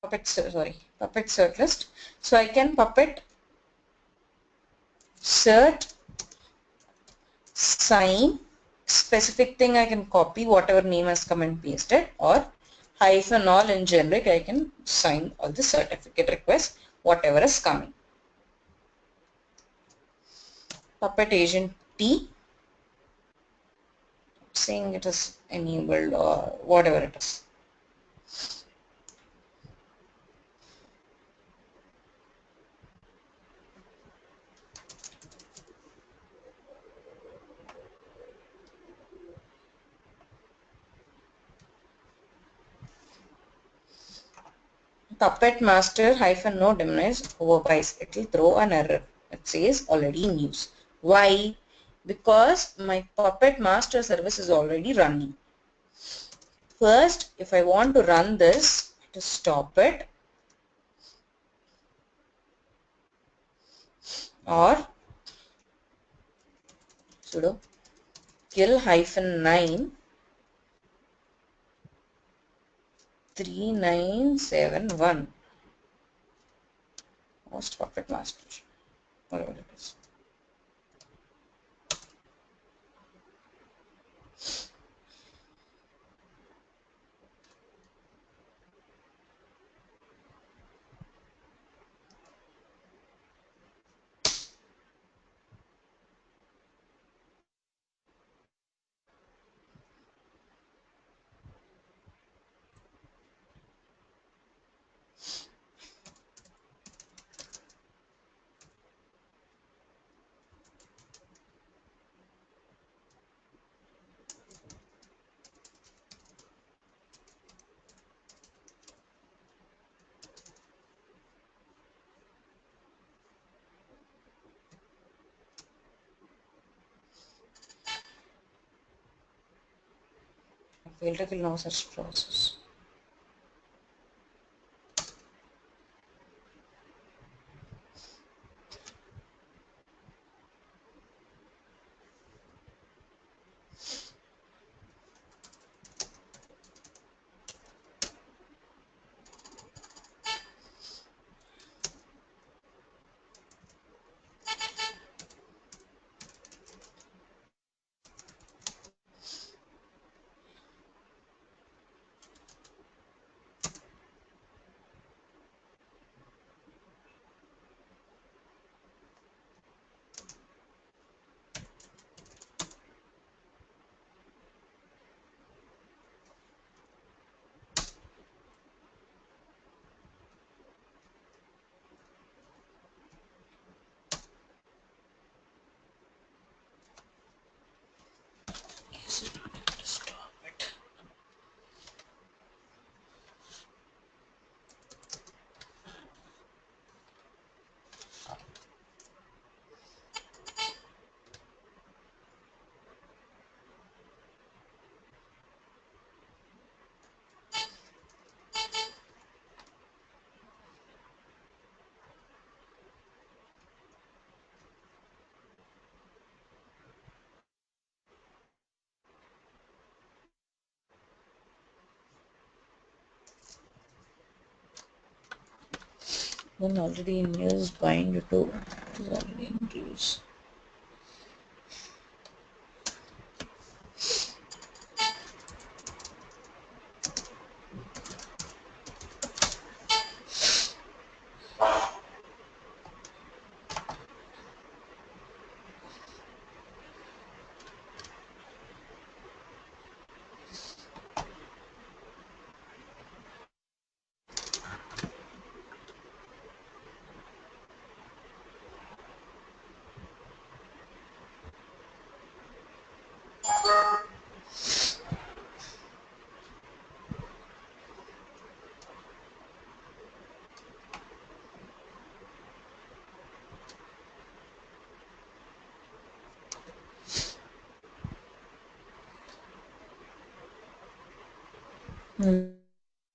Puppet search list. So I can Puppet search sign specific thing I can copy whatever name has come and pasted, or hyphen all in generic I can sign all the certificate requests whatever is coming. Puppet agent T saying it is enabled or whatever it is. Puppet master hyphen no diminished overprice. It will throw an error. It says already in use. Why? Because my Puppet master service is already running. First, if I want to run this, to stop it, or sudo kill hyphen 9 3971 host Puppet master, whatever it is. I failed to kill no such process. Then already in use bind to it is already in use.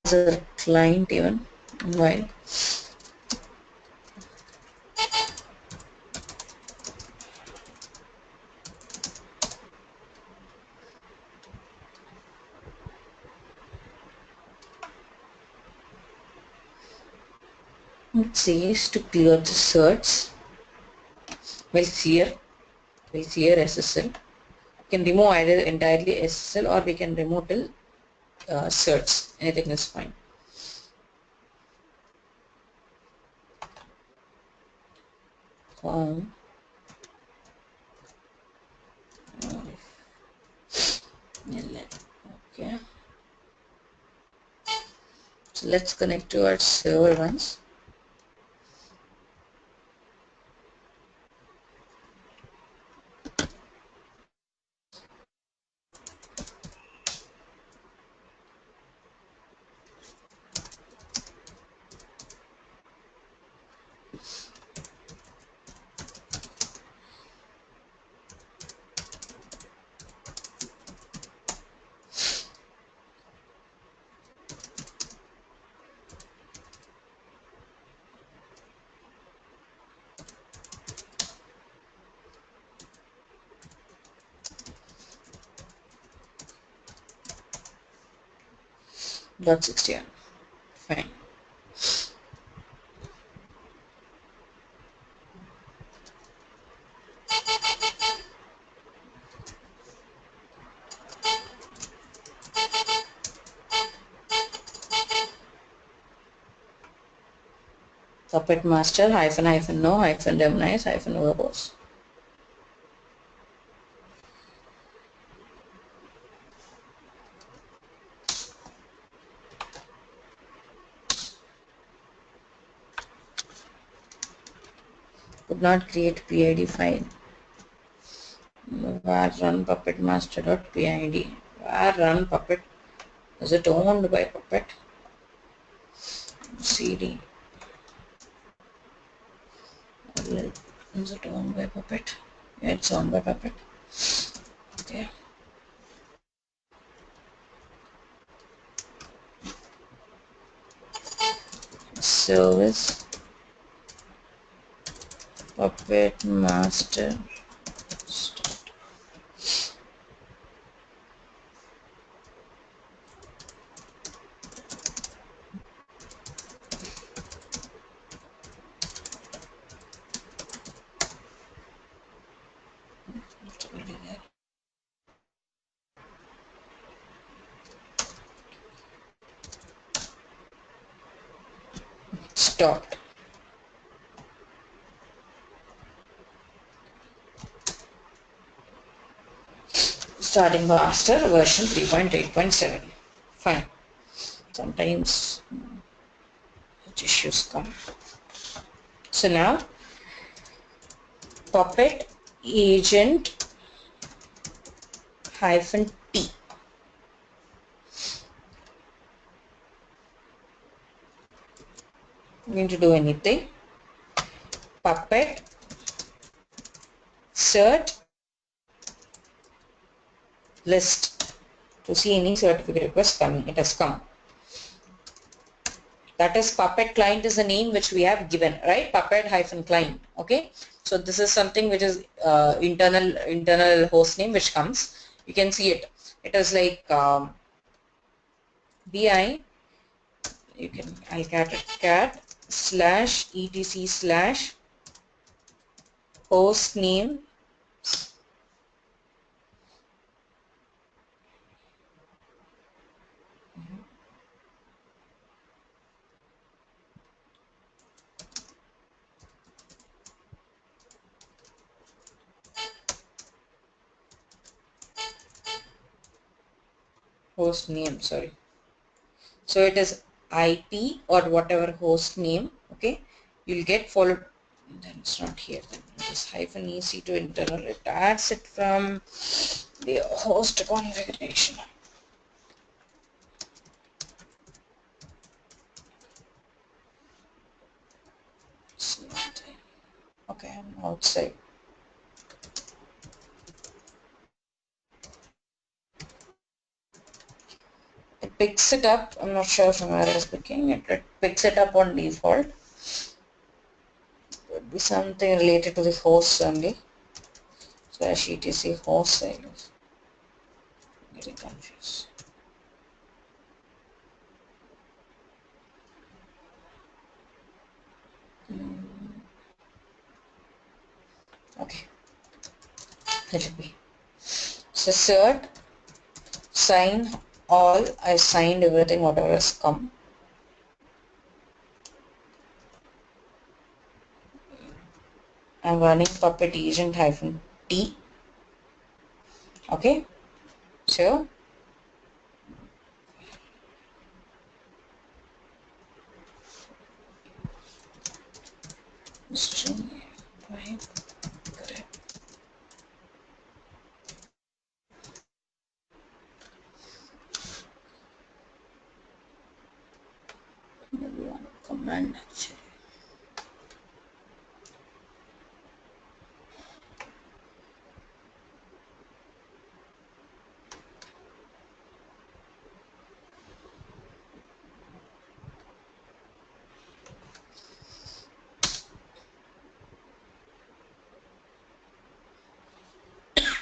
As a client even while it says to clear the certs. We'll clear SSL. We can remove either entirely SSL or we can remove till certs. Anything is fine. Okay. So let's connect to our server once. .61. Fine. Puppet master hyphen no hyphen demnize hyphen verbose. Could not create PID file. Var run puppet master.pid. Var run puppet. Is it owned by Puppet? CD. Is it owned by Puppet? Yeah, it's owned by Puppet. Okay. Service Puppet master. Stopped. Starting master version 3.8.7. Fine. Sometimes issues come. So now Puppet agent hyphen T. Going to do anything. Puppet cert list to see any certificate request coming. It has come. That is Puppet client is the name which we have given, right? Puppet hyphen client. Okay. So this is something which is internal host name which comes. You can see it. It is like BI. You can I'll cat slash etc slash host name sorry. So it is IP or whatever host name, okay, you'll get followed, then it's not here, then it is hyphen EC to internal, it adds it from the host configuration. It's not there. Okay, I'm outside. It picks it up, I'm not sure from where it's picking it, it picks it up on default. Could be something related to the host only. Slash etc host silos. Getting confused. Okay, let it be. So cert sign all, I signed everything whatever has come. I'm running puppet agent hyphen T. Okay, so string pipe correct. Maybe one command actually.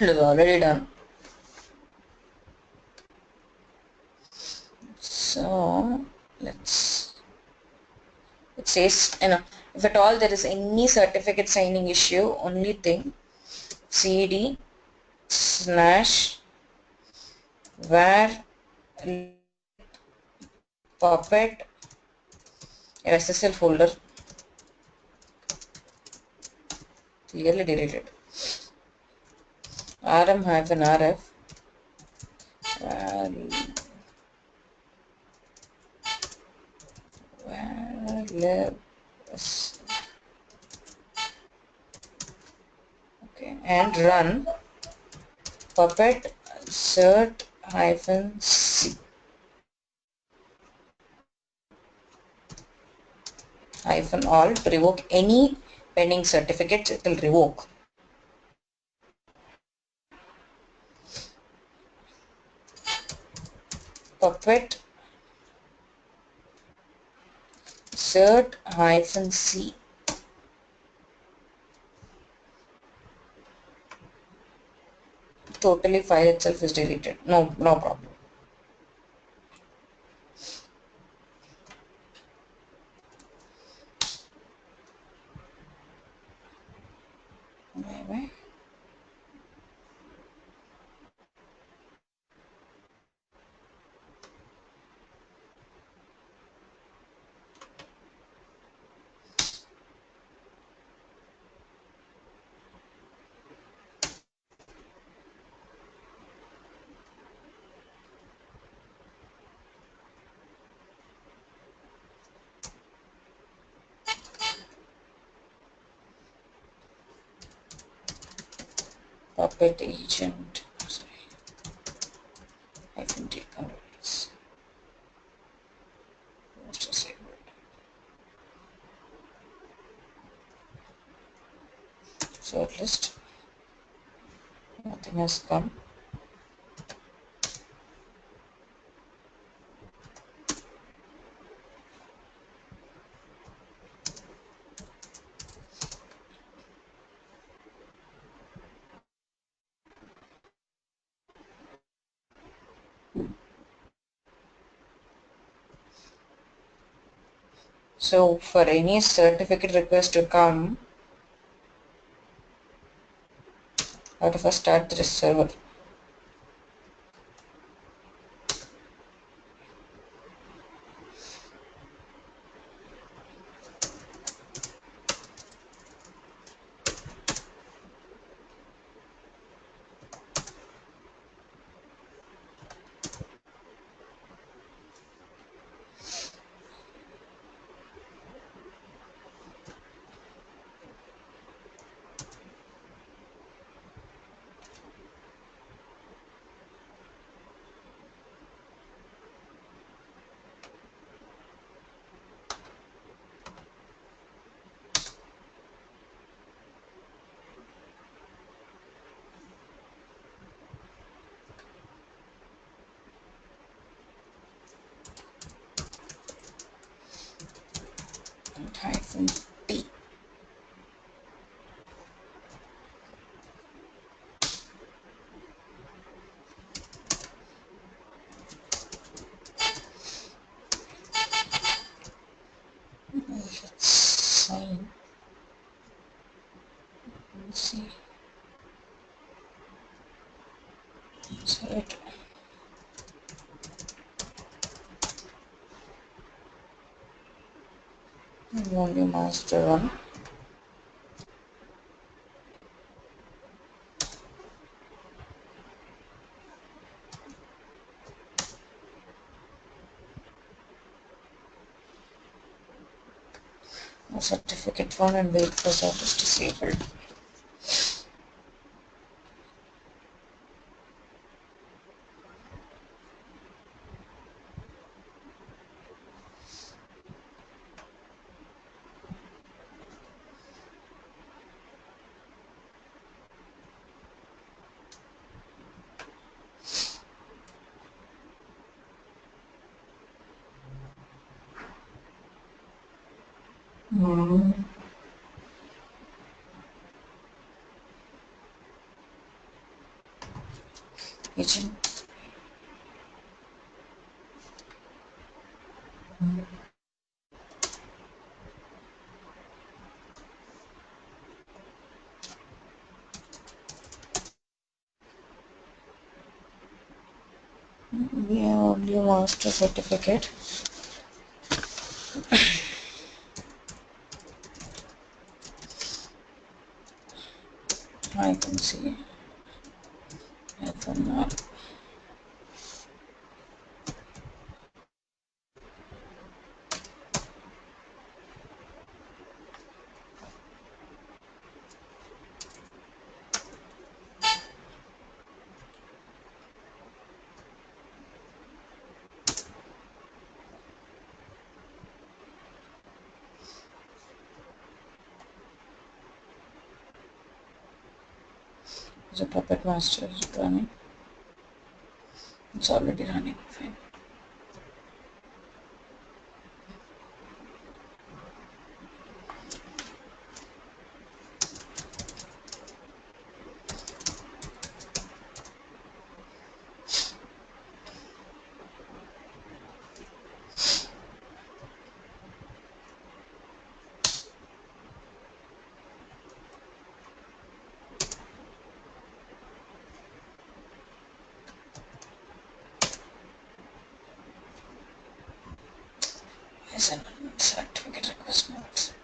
It is already done. So let's, it says, if at all there is any certificate signing issue, only thing cd slash where puppet SSL folder clearly deleted rm-rf okay, and run puppet cert hyphen c hyphen all to revoke any pending certificates. It will revoke. Puppet cert hyphen c totally file itself is deleted. No problem. Wait. Puppet agent, sorry, hyphen t controllers. Sort list, nothing has come. So for any certificate request to come, I have to first start this server. -T. Let's sign. Let's see. Insert. Only master one. Certificate one and wait for service disabled. Agent. We have only master certificate. I can see. FNR. The puppet master is running. It's already running. Fine. Is an certificate request not accepted.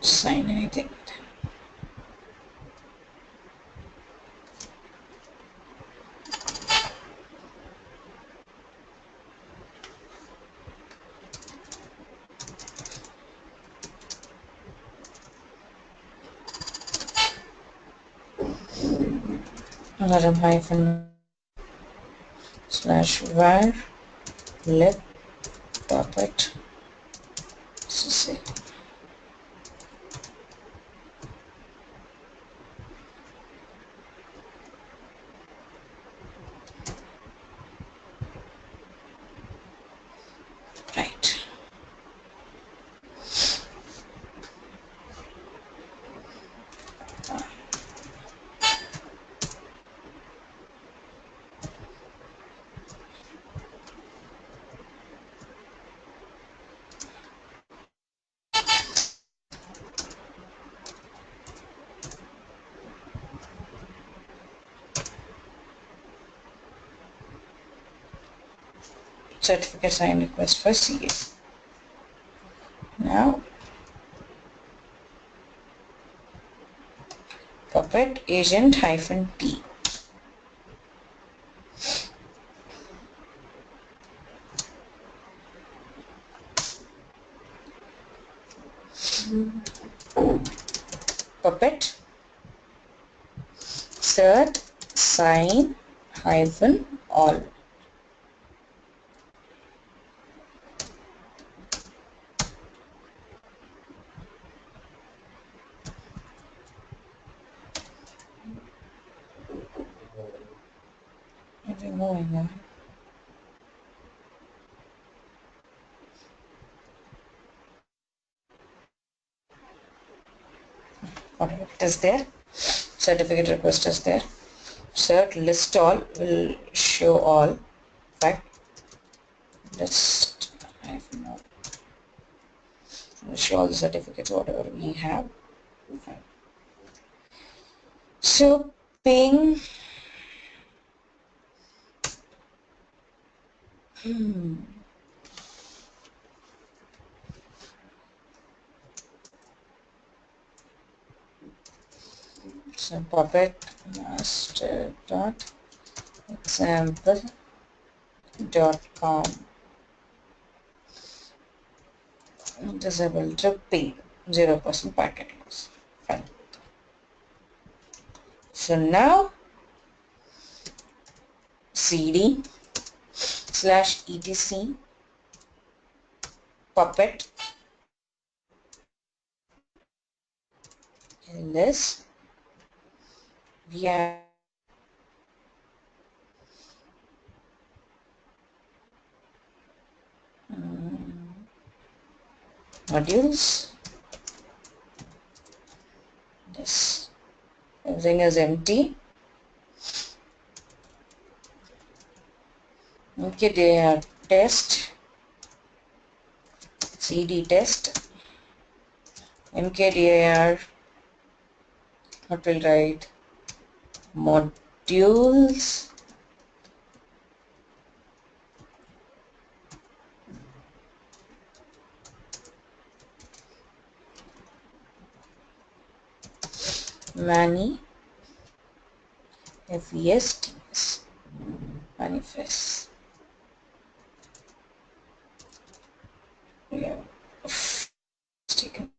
Sign anything. rm hyphen slash var lib puppet cc. Right. Certificate sign request for CA. Now puppet agent hyphen T. Puppet cert sign hyphen all. Removing that. Whatever it is there, certificate request is there. Cert list all will show all. In fact, list hyphen all will show all the certificates whatever we have. So ping so puppet master dot example dot com disable to ping 0% packet loss. Fine. So now cd slash etc puppet ls we have modules. This everything is empty. Okay, they are test cd test mkdir what will write modules mani FESTs manifest. Yeah. Taken.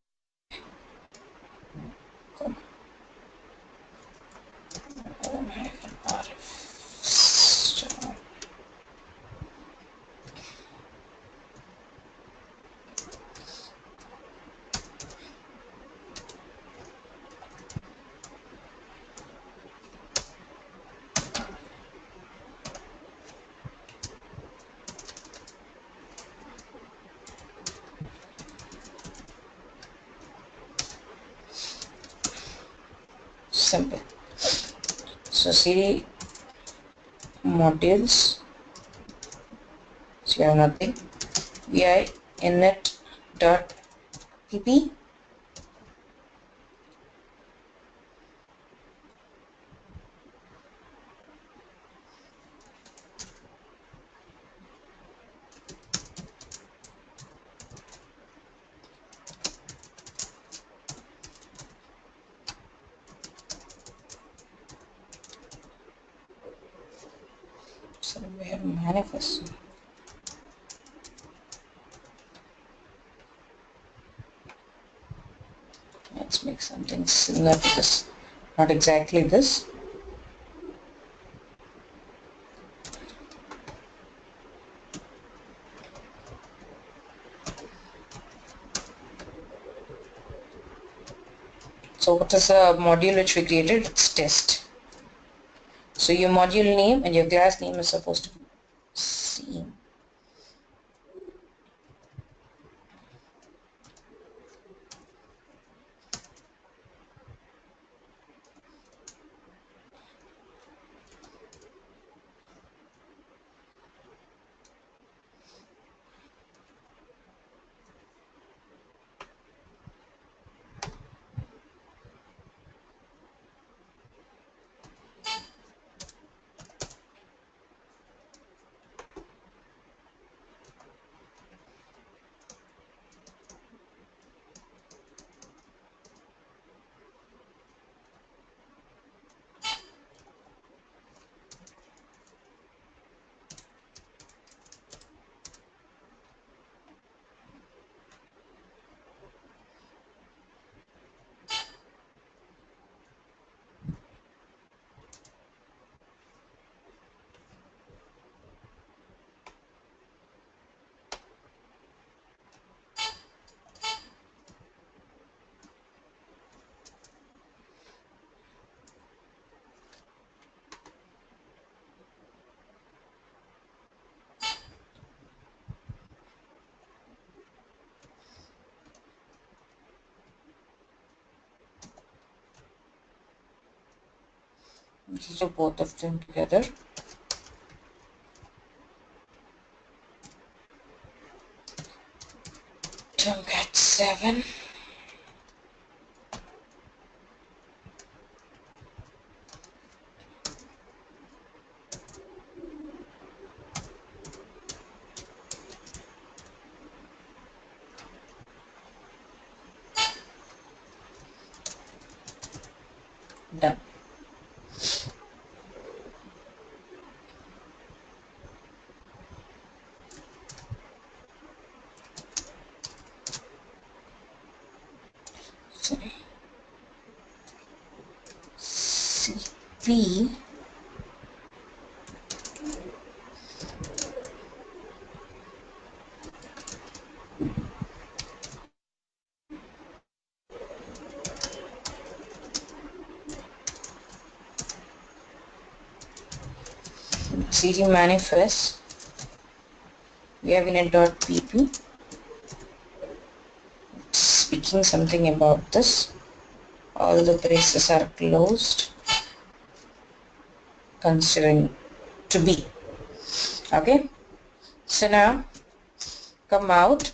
Simple. So cd modules, so you have nothing. Vi init dot pp so we have manifest. Let's make something similar to this, not exactly this. So what is the module which we created? It's test. So your module name and your class name is supposed to be same. So both of them together. Tomcat 7. Done. Sorry. CP CD manifest. We have in a .pp speaking something about this. All the braces are closed, considering to be. Okay. So now come out.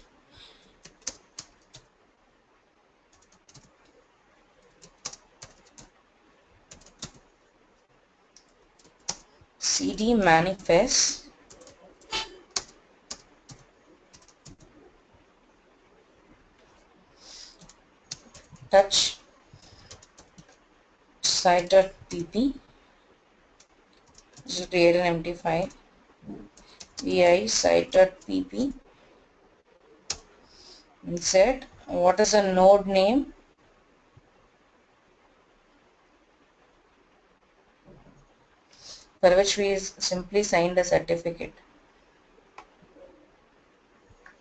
CD manifest touch site.pp. Just create an empty file. vi site.pp. Insert what is a node name. For which we simply signed a certificate.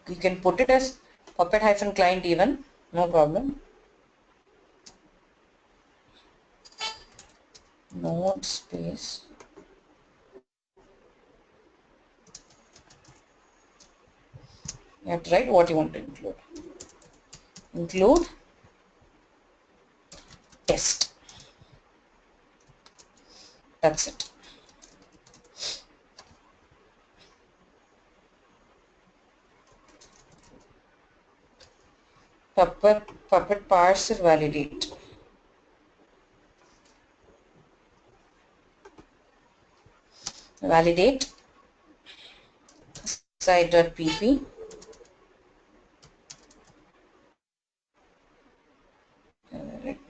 You can put it as puppet-client even, no problem. Node space. You have to write what you want to include. Include test. That's it. Puppet parser validate. Validate site.pp.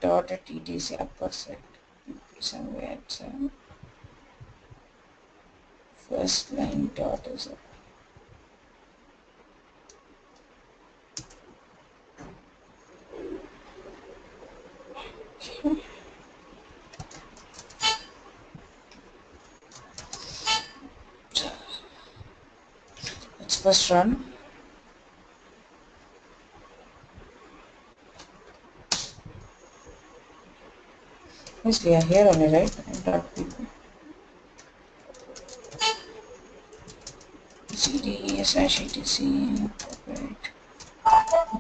Dot at etc upper set somewhere it's first line dot is it. Let's first run. Yes, we are here only, right? CD slash etc. Perfect.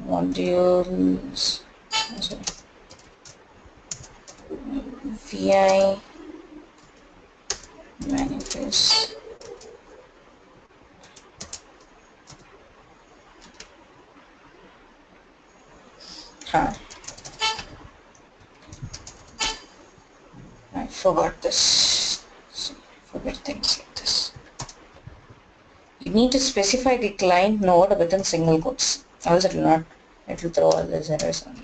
Modules. Sorry. VI manifest. Huh. I forgot this. So, forget things like this. You need to specify the client node within single quotes. Else it will not. It will throw all these errors on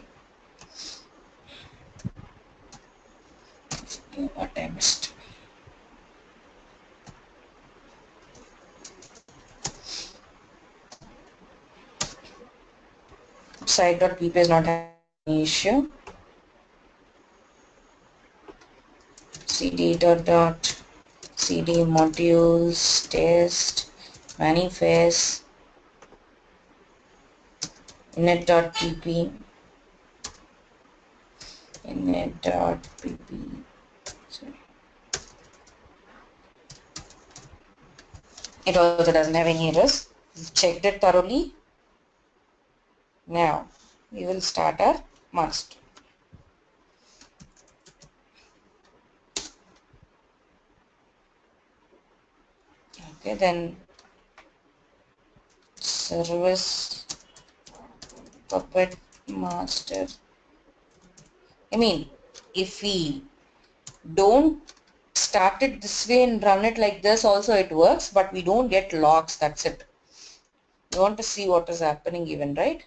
you. What I missed. Site.pp is not having any issue. cd modules test manifest init.pp sorry. It also doesn't have any errors. We've checked it thoroughly. Now we will start our master. Okay, then service puppet master. I mean, if we don't start it this way and run it like this also it works, but we don't get logs. That's it. You want to see what is happening even, right?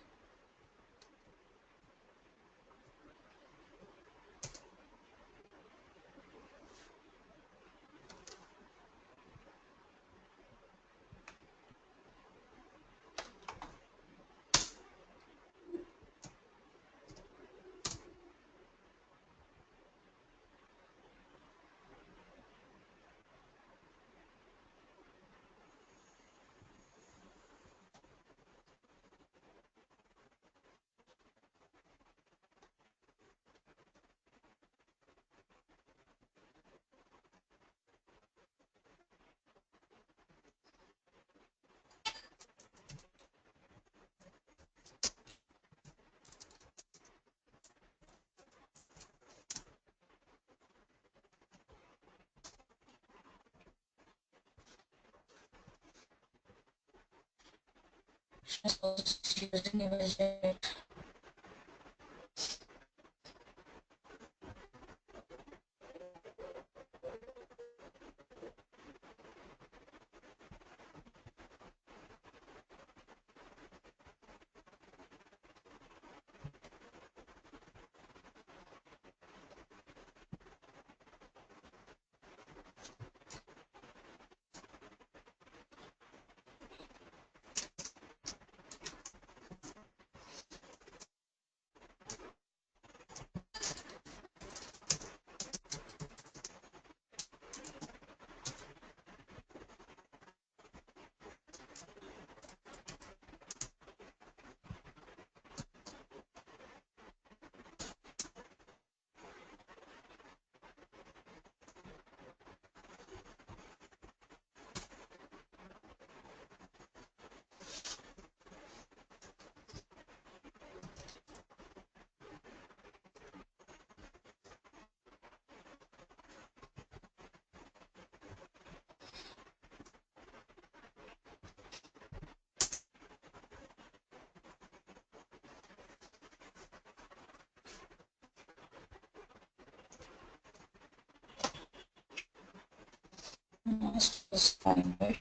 Master is fine, right?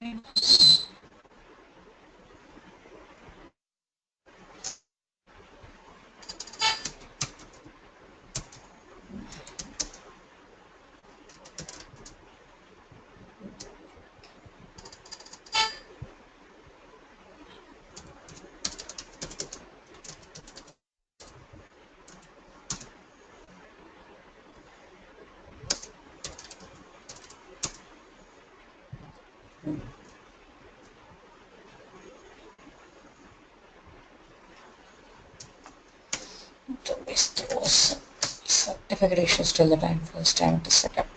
Yes. is those certificate issues till the time first time it is set up.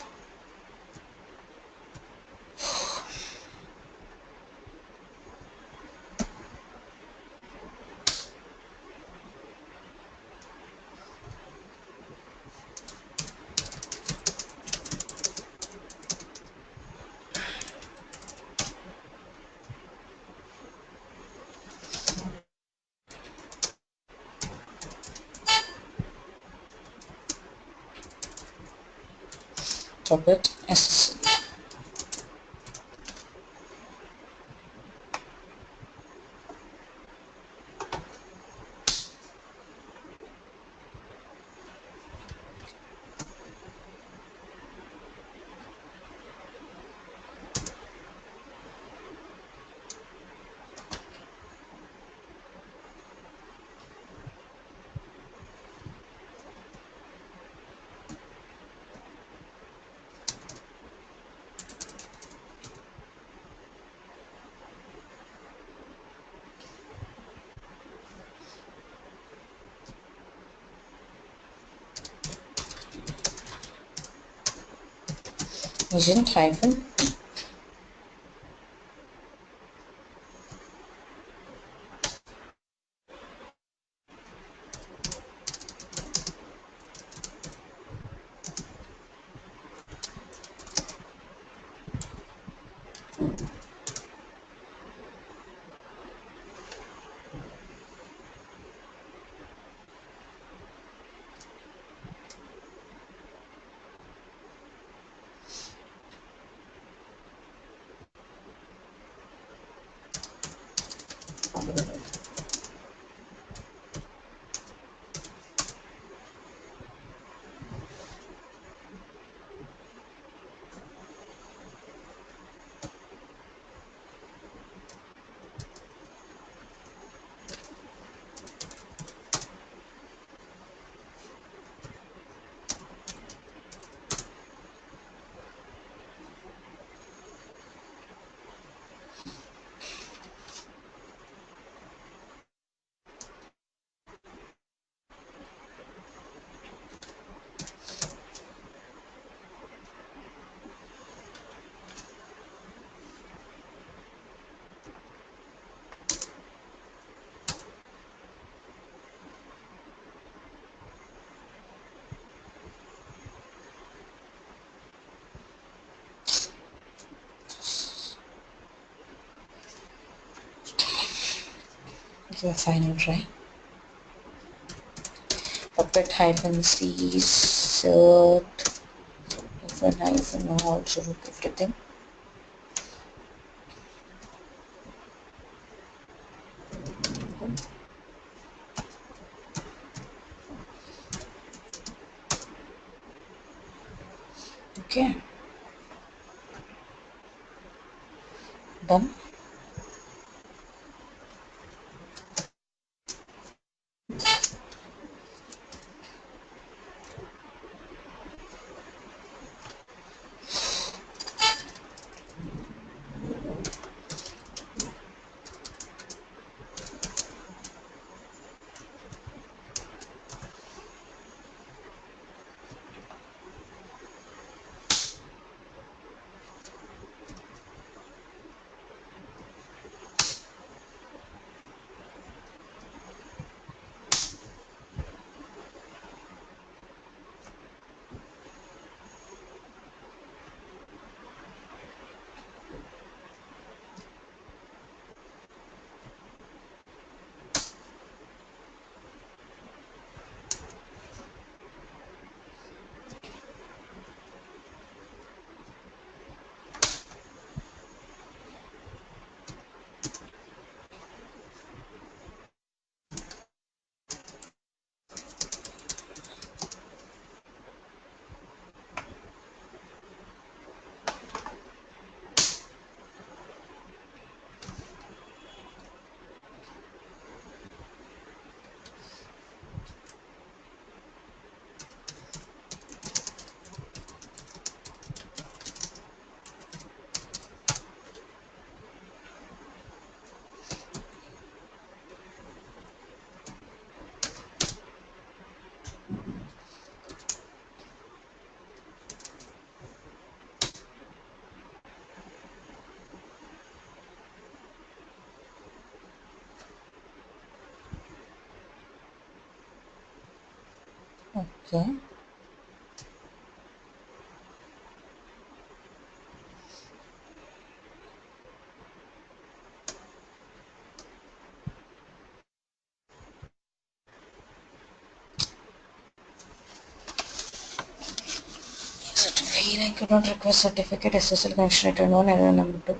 Topic SSL. Agent hyphen give a final try. Puppet hyphen C cert hyphen also root everything. Okay. Done. Okay. Certificate. I could not request certificate. SSL connection return 1 error number 2.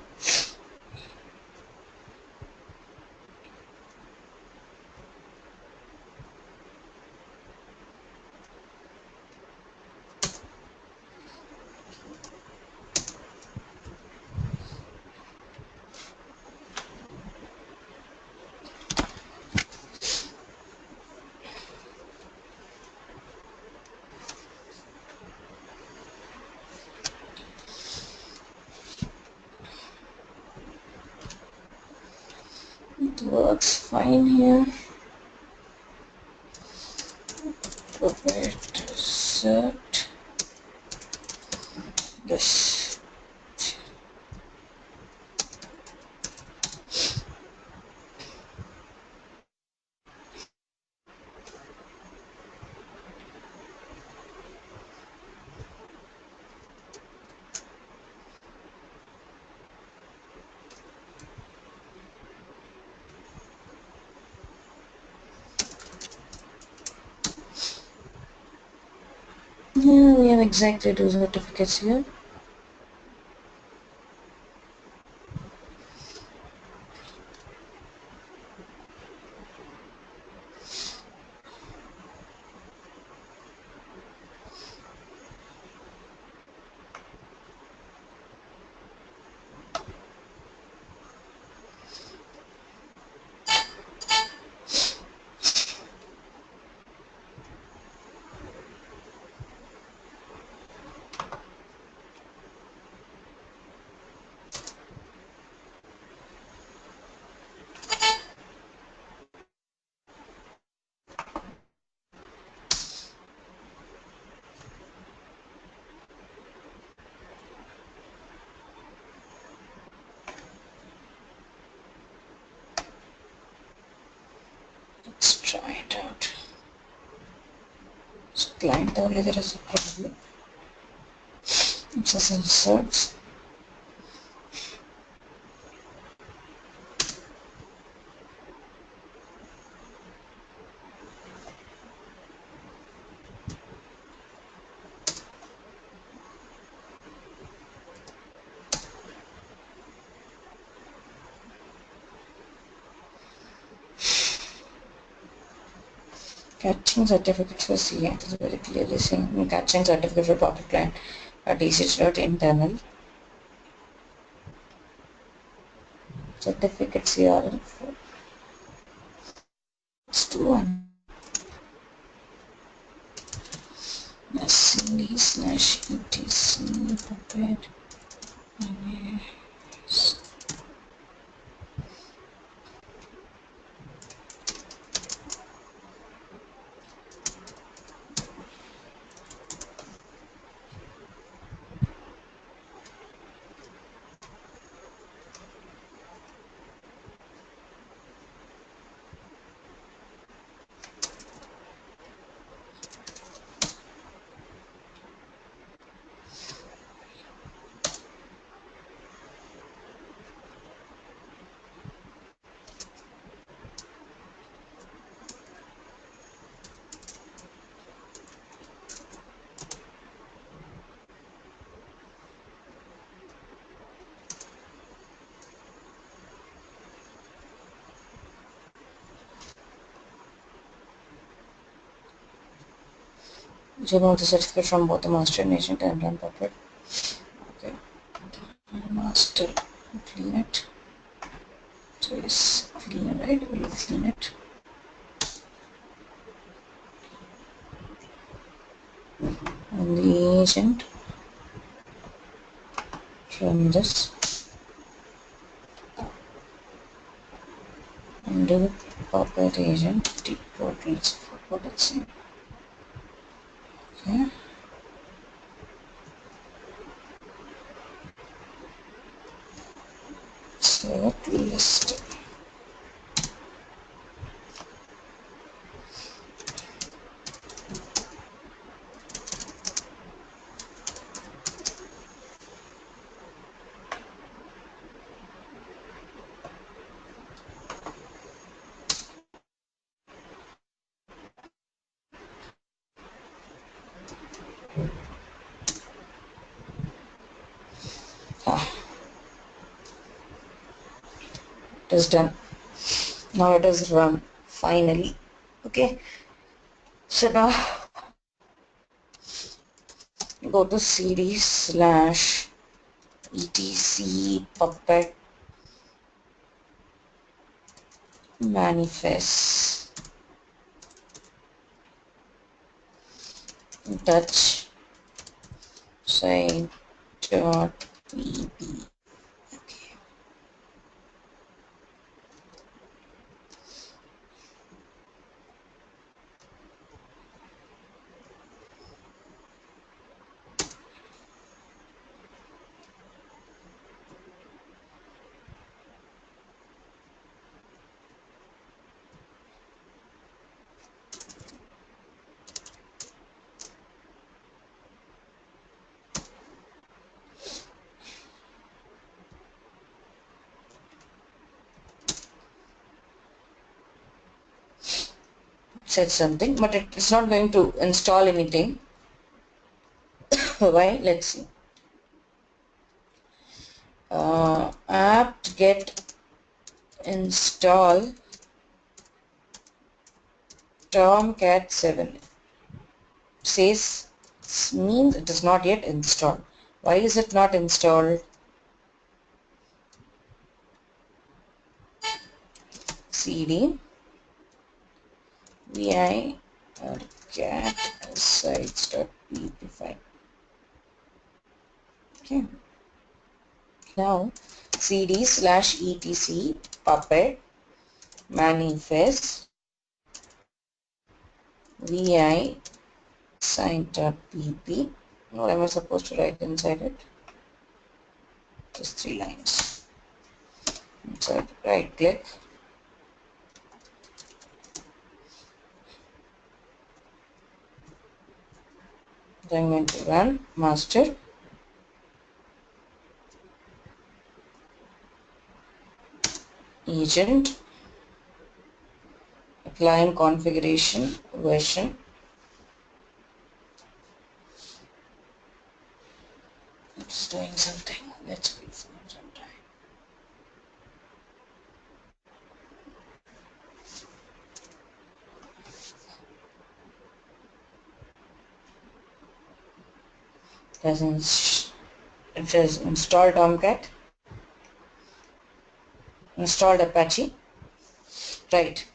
It works fine here. Appropriate cert. This. Yeah, we have exactly 2 certificates here. Let's try it out. So client only there is a problem. It's a search. Catching certificate for CA. It is very clearly saying catching certificate for public client at internal. Certificate CRL for it's 2 SCD/etc prepared. Remove the certificate from both the master and agent and run puppet. Okay. Master, clean it. So it's clean, right? We'll clean it. And the agent run this and do puppet agent deploy transfer policy. Okay. Select list. It is done. Now it is run finally. Okay. So now go to cd slash etc puppet manifest touch site dot pp. Okay. Said something, but it is not going to install anything. Why? Let's see. Apt get install Tomcat 7 says means it is not yet installed. Why is it not installed? cd vi cat sites.pp file. Okay. Now cd slash etc puppet manifest vi site.pp. What am I supposed to write inside it? Just 3 lines. Inside, right click, then I'm going to run master agent client configuration version. It's doing something. Let's wait for some time. It says install Tomcat, installed Apache, right?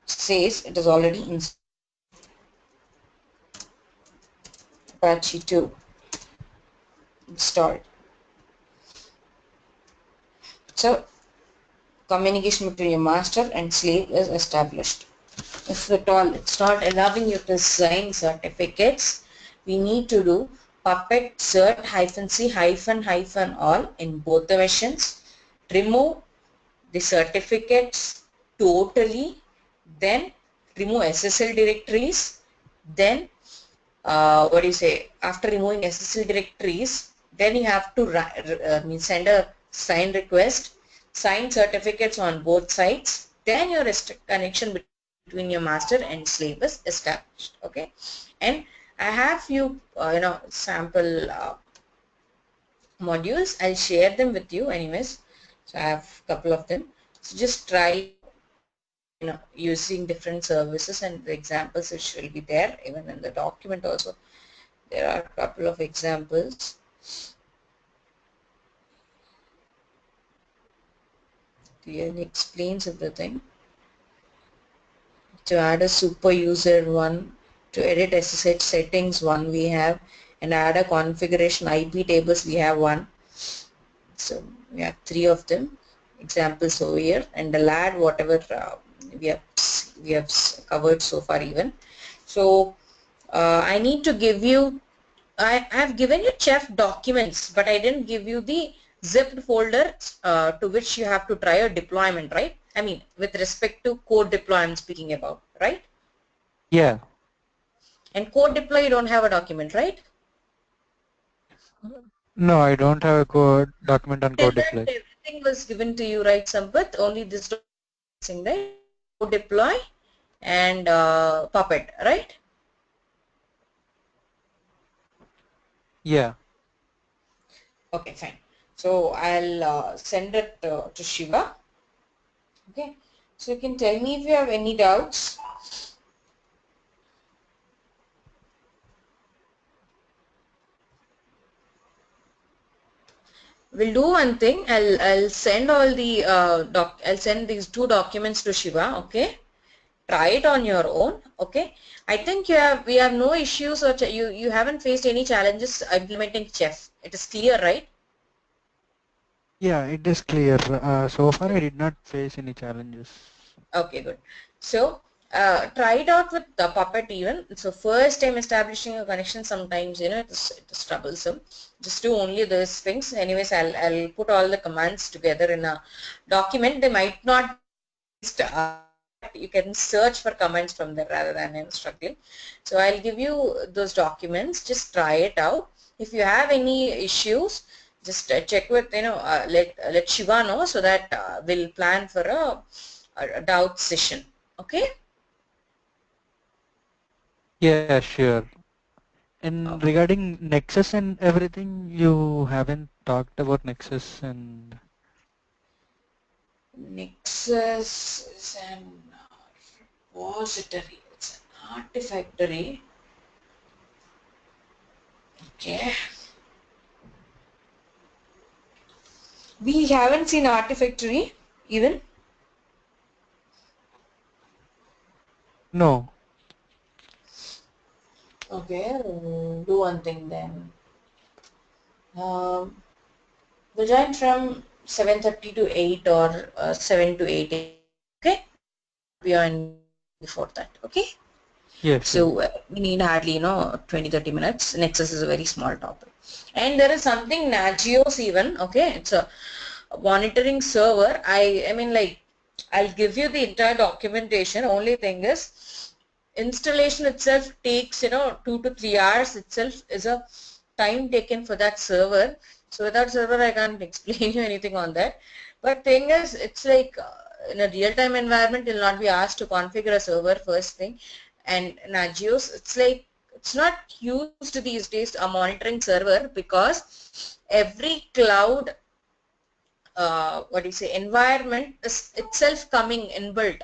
Says it is already installed. Apache 2 installed. So communication between your master and slave is established. If at all it's not allowing you to assign certificates, we need to do puppet cert -c -all in both the versions. Remove the certificates totally, then remove SSL directories, then what do you say, after removing SSL directories, then you have to send a sign request, sign certificates on both sides, then your connection between your master and slave is established. Okay, and I have few sample modules. I'll share them with you anyways. So I have a couple of them. So just try using different services, and the examples which will be there even in the document also. There are a couple of examples. Clearly explains everything. To add a super user one, to edit SSH settings one we have, and add a configuration IP tables we have one. So we have 3 of them examples over here, and I'll add whatever we have covered so far even. So I need to give you, I have given you chef documents, but I didn't give you the zipped folder to which you have to try a deployment, right? I mean, with respect to code deploy I'm speaking about, right? Yeah. And code deploy you don't have a document, right? No, I don't have a code document on Till code that deploy. everything was given to you, right, Sampath? Only this thing, right? Code deploy and Puppet, right? Yeah. Okay, fine. So I'll send it to Shiva. Okay. So you can tell me if you have any doubts. We'll do one thing. I'll send all the I'll send these 2 documents to Shiva. Okay. Try it on your own. Okay. I think we have no issues, or you haven't faced any challenges implementing Chef. It is clear, right? Yeah, it is clear. So far I did not face any challenges. Okay, good. So try it out with the Puppet even. So first time establishing a connection, sometimes it is troublesome. Just do only those things. Anyways, I'll put all the commands together in a document. They might not you can search for commands from there rather than instructive. So I'll give you those documents. Just try it out. If you have any issues, just check with let Shiva know, so that we'll plan for a doubt session. Okay. Yeah, sure. And Okay. regarding Nexus and everything, you haven't talked about Nexus and Nexus is an repository. It's an artifactory. Okay. We haven't seen artifactory even. no. Okay. Do one thing then. Um, we'll join from 7:30 to 8, or 7 to 8. Okay. Beyond before that. Okay. Yeah, sure. So we need hardly 20-30 minutes. Nexus is a very small topic, and there is something Nagios even. Okay, it's a monitoring server. I mean, like, I'll give you the entire documentation. Only thing is, installation itself takes 2 to 3 hours. Itself is a time taken for that server. So without server, I can't explain you anything on that. But thing is, it's like in a real-time environment, you'll not be asked to configure a server first thing. And Nagios, it's like, it's not used these days, a monitoring server, because every cloud what do you say, environment is itself coming inbuilt.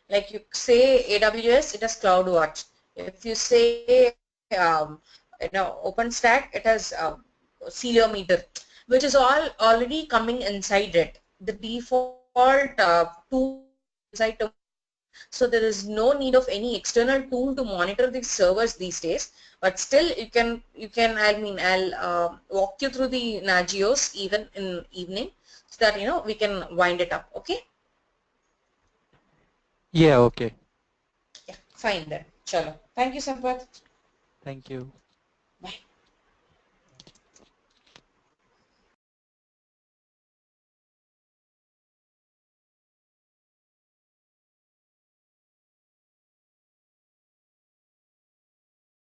Like you say AWS, it has CloudWatch. If you say OpenStack, it has Celiometer, which is all already coming inside it. The default tool inside to, so there is no need of any external tool to monitor these servers these days. But still, you can I mean, I'll walk you through the Nagios even in evening, so that we can wind it up. Okay. Yeah, okay. Yeah, fine then. Chalo. Thank you, Sampath. Thank you. Bye.